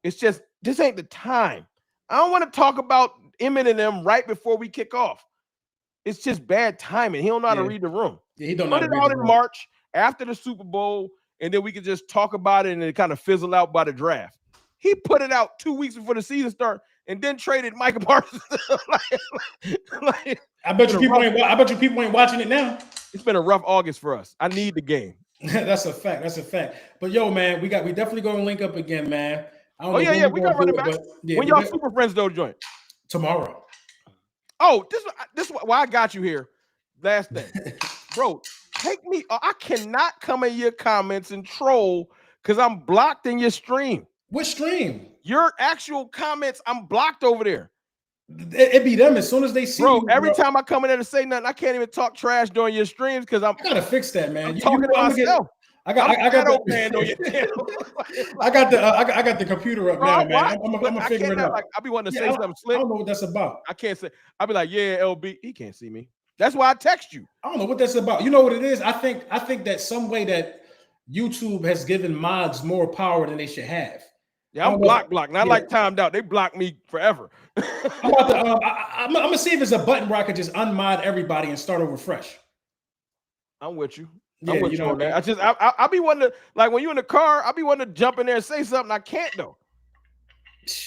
It's just this ain't the time. I don't want to talk about Emmett and them right before we kick off. It's just bad timing. He don't know how to read the room. Yeah, he don't know. Put it out in March after the Super Bowl, and then we can just talk about it and it kind of fizzle out by the draft. He put it out 2 weeks before the season started and then traded Micah Parsons. I bet you people ain't watching it now. It's been a rough August for us. I need the game. That's a fact. But yo, man, we definitely gonna link up again, man. We gotta run it back. When y'all Super Friends though joint? Tomorrow. Oh, this is why I got you here. Last thing. Bro, take me. I cannot come in your comments and troll because I'm blocked in your stream. Which stream? Your actual comments, I'm blocked over there. It be them as soon as they see you. Every time I come in there to say nothing, I can't even talk trash during your streams because I gotta fix that, man. I'm talking to myself. I got the computer up now, man. I'm gonna figure it out. I be wanting to say something slick. I don't know what that's about. I can't say. I'll be like, yeah, LB, he can't see me. That's why I text you. I don't know what that's about. You know what it is? I think that some way that YouTube has given mods more power than they should have. Yeah, I'm blocked. Not like timed out. They blocked me forever. I'm gonna see if there's a button where I could just unmod everybody and start over fresh. I'm with you. Yeah, I'm with you you know on what I that. mean? I be wanting to, like, when you in the car, I be wanting to jump in there and say something. I can't though.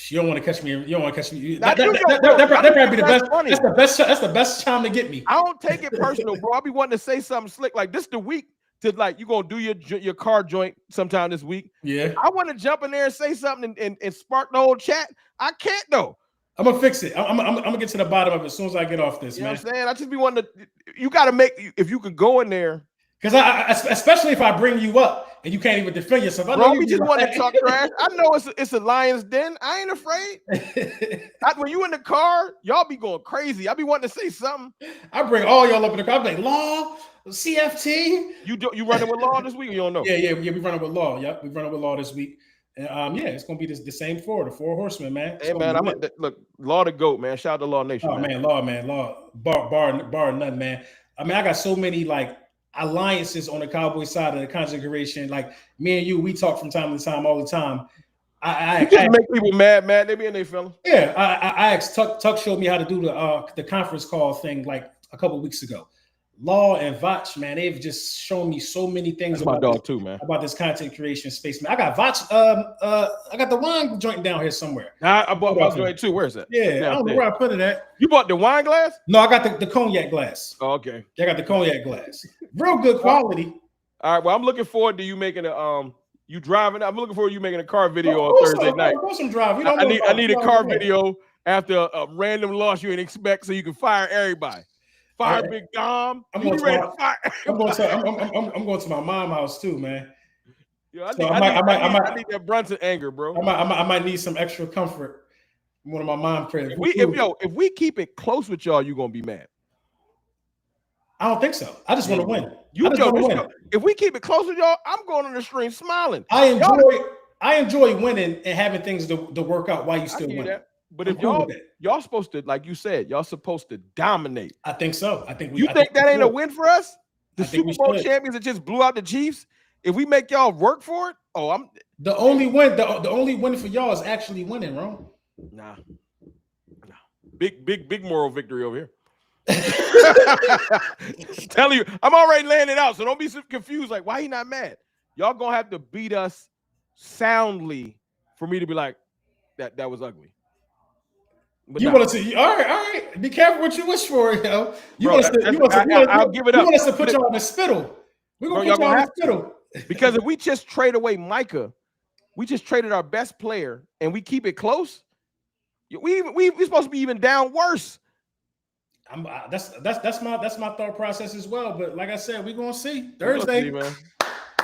You don't want to catch me. You don't want to catch me. I do though, bro. That probably be the That's best. funny. That's the best time to get me. I don't take it personal, bro. I be wanting to say something slick. Like this the week to like you gonna do your car joint sometime this week. Yeah, I want to jump in there and say something and spark the whole chat. I can't though. I'm gonna fix it. I'm gonna get to the bottom of it as soon as I get off this, You know man. what I'm saying? I just be wanting to. You got to make if you could go in there. Because especially if I bring you up and you can't even defend yourself. I know Bro, you we just be want to like- talk trash. I know it's a lion's den. I ain't afraid. When you in the car, y'all be going crazy. I be wanting to say something. I bring all y'all up in the car. I'm like, Law, CFT. You running with Law this week or you don't know? Yeah. We running with Law. Yep, we running with Law this week. And yeah, it's gonna be the same the four horsemen, man. Hey man, look, Law the GOAT, man. Shout out to Law Nation. Oh man, Law, bar none, man. I mean, I got so many like alliances on the Cowboy side of the configuration. Like me and you, we talk from time to time, all the time. I just make people mad. They be in their feelings. Yeah, I asked Tuck showed me how to do the conference call thing like a couple of weeks ago. Law and Vach, man, they've just shown me so many things That's my dog too, man. About this content creation space, man. I got Vach, I got the wine joint down here somewhere. I bought my joint too. Where's that? Yeah, I don't know where I put it at. You bought the wine glass? No, I got the cognac glass. Oh, okay. I got the cognac glass. Real good quality. All right. Well, I'm looking forward to you making you driving. I'm looking forward to you making a car video on Thursday night. Some drive. I need a car video after a random loss you didn't expect, so you can fire everybody. Fire Big Dom. I'm going to my mom's house too, man. Yo, I need that Brunson anger, bro. I might need some extra comfort. One of my mom's prayers. If we keep it close with y'all, you gonna be mad. I don't think so. I just want to win. If we keep it close with y'all, I'm going on the stream smiling. I enjoy winning and having things to work out while you still win. That. But if y'all supposed to, like you said, y'all supposed to dominate. I think so. I think that ain't a win for us? The Super Bowl champions that just blew out the Chiefs. If we make y'all work for it, the only win. The only win for y'all is actually winning, bro. Nah. Big moral victory over here. Telling you, I'm already laying it out, so don't be so confused. Like, why he not mad? Y'all gonna have to beat us soundly for me to be like, that was ugly. But you want to see? All right. Be careful what you wish for, yo. I'll give it up. You want us to put y'all in the spittle? We're gonna put y'all in the spittle. Because if we just trade away Micah, we just traded our best player, and we keep it close. We supposed to be even down worse. That's my thought process as well. But like I said, we're gonna see Thursday, man.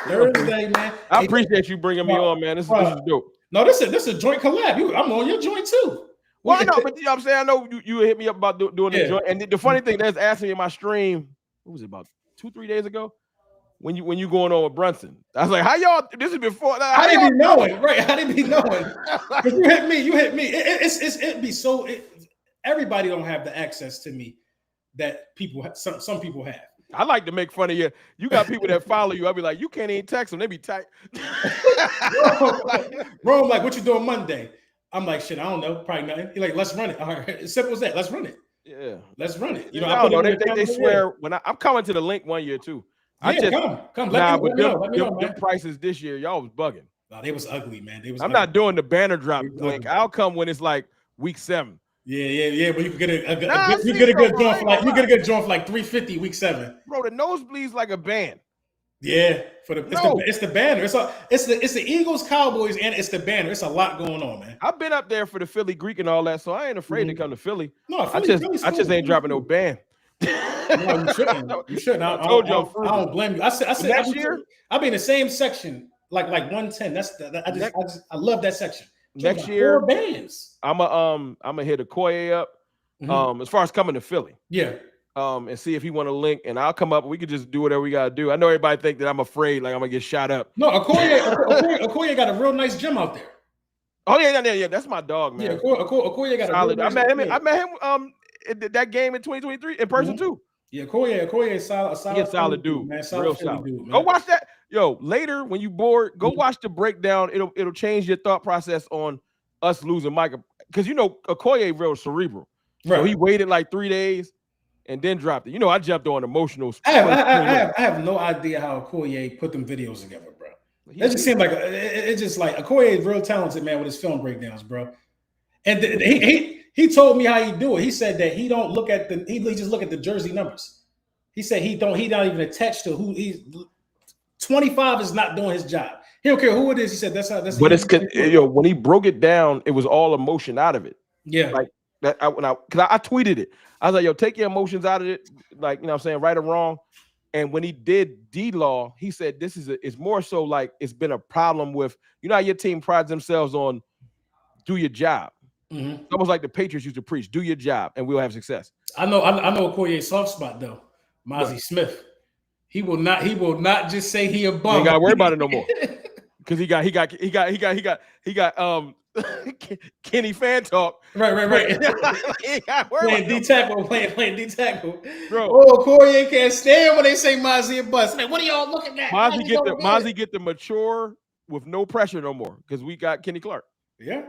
Man. I appreciate you bringing me on, man. This is dope. No, this is a joint collab. I'm on your joint too. Well, I know, but you know what I'm saying? I know you hit me up about doing the joint. And the funny thing, that's asking me in my stream, what was it, about 2-3 days ago? When you going on with Brunson. I was like, how y'all, this is before. I didn't be knowing, right? I didn't be knowing. Because you hit me. It'd be so, everybody don't have the access to me that some people have. I like to make fun of you. You got people that follow you. I'll be like, you can't even text them. They be tight. Bro, I'm like, what you doing Monday? I'm like, shit, I don't know. Probably nothing. He's like, let's run it. All right. As simple as that. Let's run it. Yeah. Let's run it. You know, I don't know. They swear when I'm coming to the link one year too. Come. Let me know. Them prices this year, y'all was bugging. No, they was ugly, man. I'm not doing the banner drop link. I'll come when it's like week 7. Yeah. But you can get a good joint for like $350 week 7. Bro, the nosebleeds like a band. Yeah, it's the banner. It's the Eagles, Cowboys, and it's the banner. It's a lot going on, man. I've been up there for the Philly Greek and all that, so I ain't afraid to come to Philly. No, I just ain't dropping no band. No, you shouldn't. You shouldn't. I don't blame you. I said next year I'll be in the same section, like 110. I love that section. Next year, 4 bands. I'm gonna hit Okoye up. As far as coming to Philly, and see if he want to link, and I'll come up. We could just do whatever we gotta do. I know everybody think that I'm afraid, like I'm gonna get shot up. No, Okoye got a real nice gym out there. Oh yeah. That's my dog, man. Yeah, Okoye got solid. A real nice I met him that game in 2023 in person too. Yeah, Okoye is solid dude, man. Real solid dude, man. Go watch that. Yo, later when you bored, go watch the breakdown. It'll change your thought process on us losing Micah, because Okoye real cerebral. Right. So he waited like 3 days. and then dropped it. You know, I jumped on emotional. I have no idea how Okoye put them videos together, bro. It just seemed like it's just like Okoye is real talented, man, with his film breakdowns, bro. And he told me how he do it. He said that he don't look at he just look at the jersey numbers. He said he not even attached to who he's 25 is not doing his job. He don't care who it is. He said that's how. But it's when he broke it down, it was all emotion out of it. Yeah, like that. Because I tweeted it. I was like, "Yo, take your emotions out of it." Like, you know what I'm saying, right or wrong. And when he did D-Law, he said it's more so like it's been a problem with, you know how your team prides themselves on do your job. Mm-hmm. It's almost like the Patriots used to preach, do your job and we'll have success. I know Okoye's soft spot though. Mozzie Smith. He will not just say he a bum. You ain't gotta worry about it no more. Because he got Kenny fan talk. Right. Playing D tackle. Bro. Oh, Okoye can't stand when they say Mozzie a bust. Like, what are y'all looking at? Mozzie get the mature with no pressure no more because we got Kenny Clark. Yeah.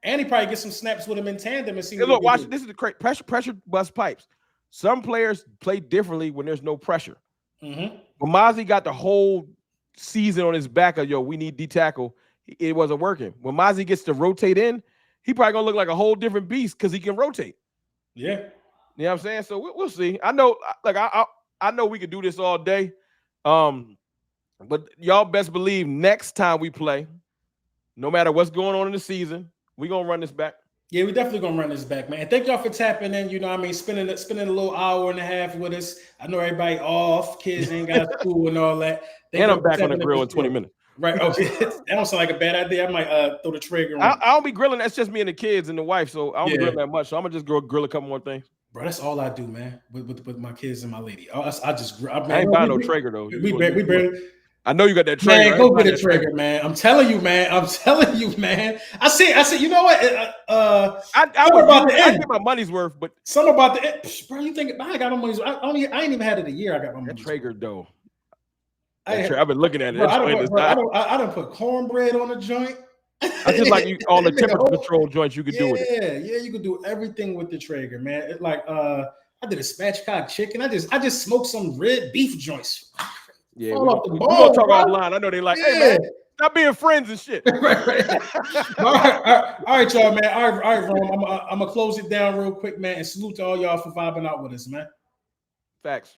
And he probably get some snaps with him in tandem and see. Hey, look, watch. This is the pressure bust pipes. Some players play differently when there's no pressure. Mm-hmm. When Mozzie got the whole season on his back of, yo, we need D tackle, it wasn't working. When Mozzie gets to rotate in, he probably gonna look like a whole different beast because he can rotate. Yeah. You know what I'm saying? So we'll see. I know, like I know we could do this all day. But y'all best believe next time we play, no matter what's going on in the season, we're gonna run this back. Yeah, we definitely gonna run this back, man. And thank y'all for tapping in. You know what I mean? Spending a little hour and a half with us. I know everybody off, kids ain't got school and all that. And I'm back on the grill in 20 minutes. Right. Okay. That don't sound like a bad idea. I might throw the trigger on. I don't be grilling. That's just me and the kids and the wife. So I don't be grilling that much. So I'm gonna just grill a couple more things. Bro, that's all I do, man. With my kids and my lady. I ain't buying no Traeger though. We barely. I know you got that Traeger. Man, go get a Traeger, man. I'm telling you, man. I see. You know what? I get my money's worth, but something about the end. Bro, you think I ain't got no money's worth? I ain't even had it a year. I got my money's that Traeger though. I've been looking at it. I don't put cornbread on a joint. I just like all the temperature control joints you could do with it. Yeah, you could do everything with the Traeger, man. It like I did a spatchcock chicken. I just smoked some red beef joints. Yeah, we're gonna talk offline. I know they like, hey man, stop being friends and shit. right. All right, y'all, man. All right, Rome. I'm gonna close it down real quick, man, and salute to all y'all for vibing out with us, man. Facts.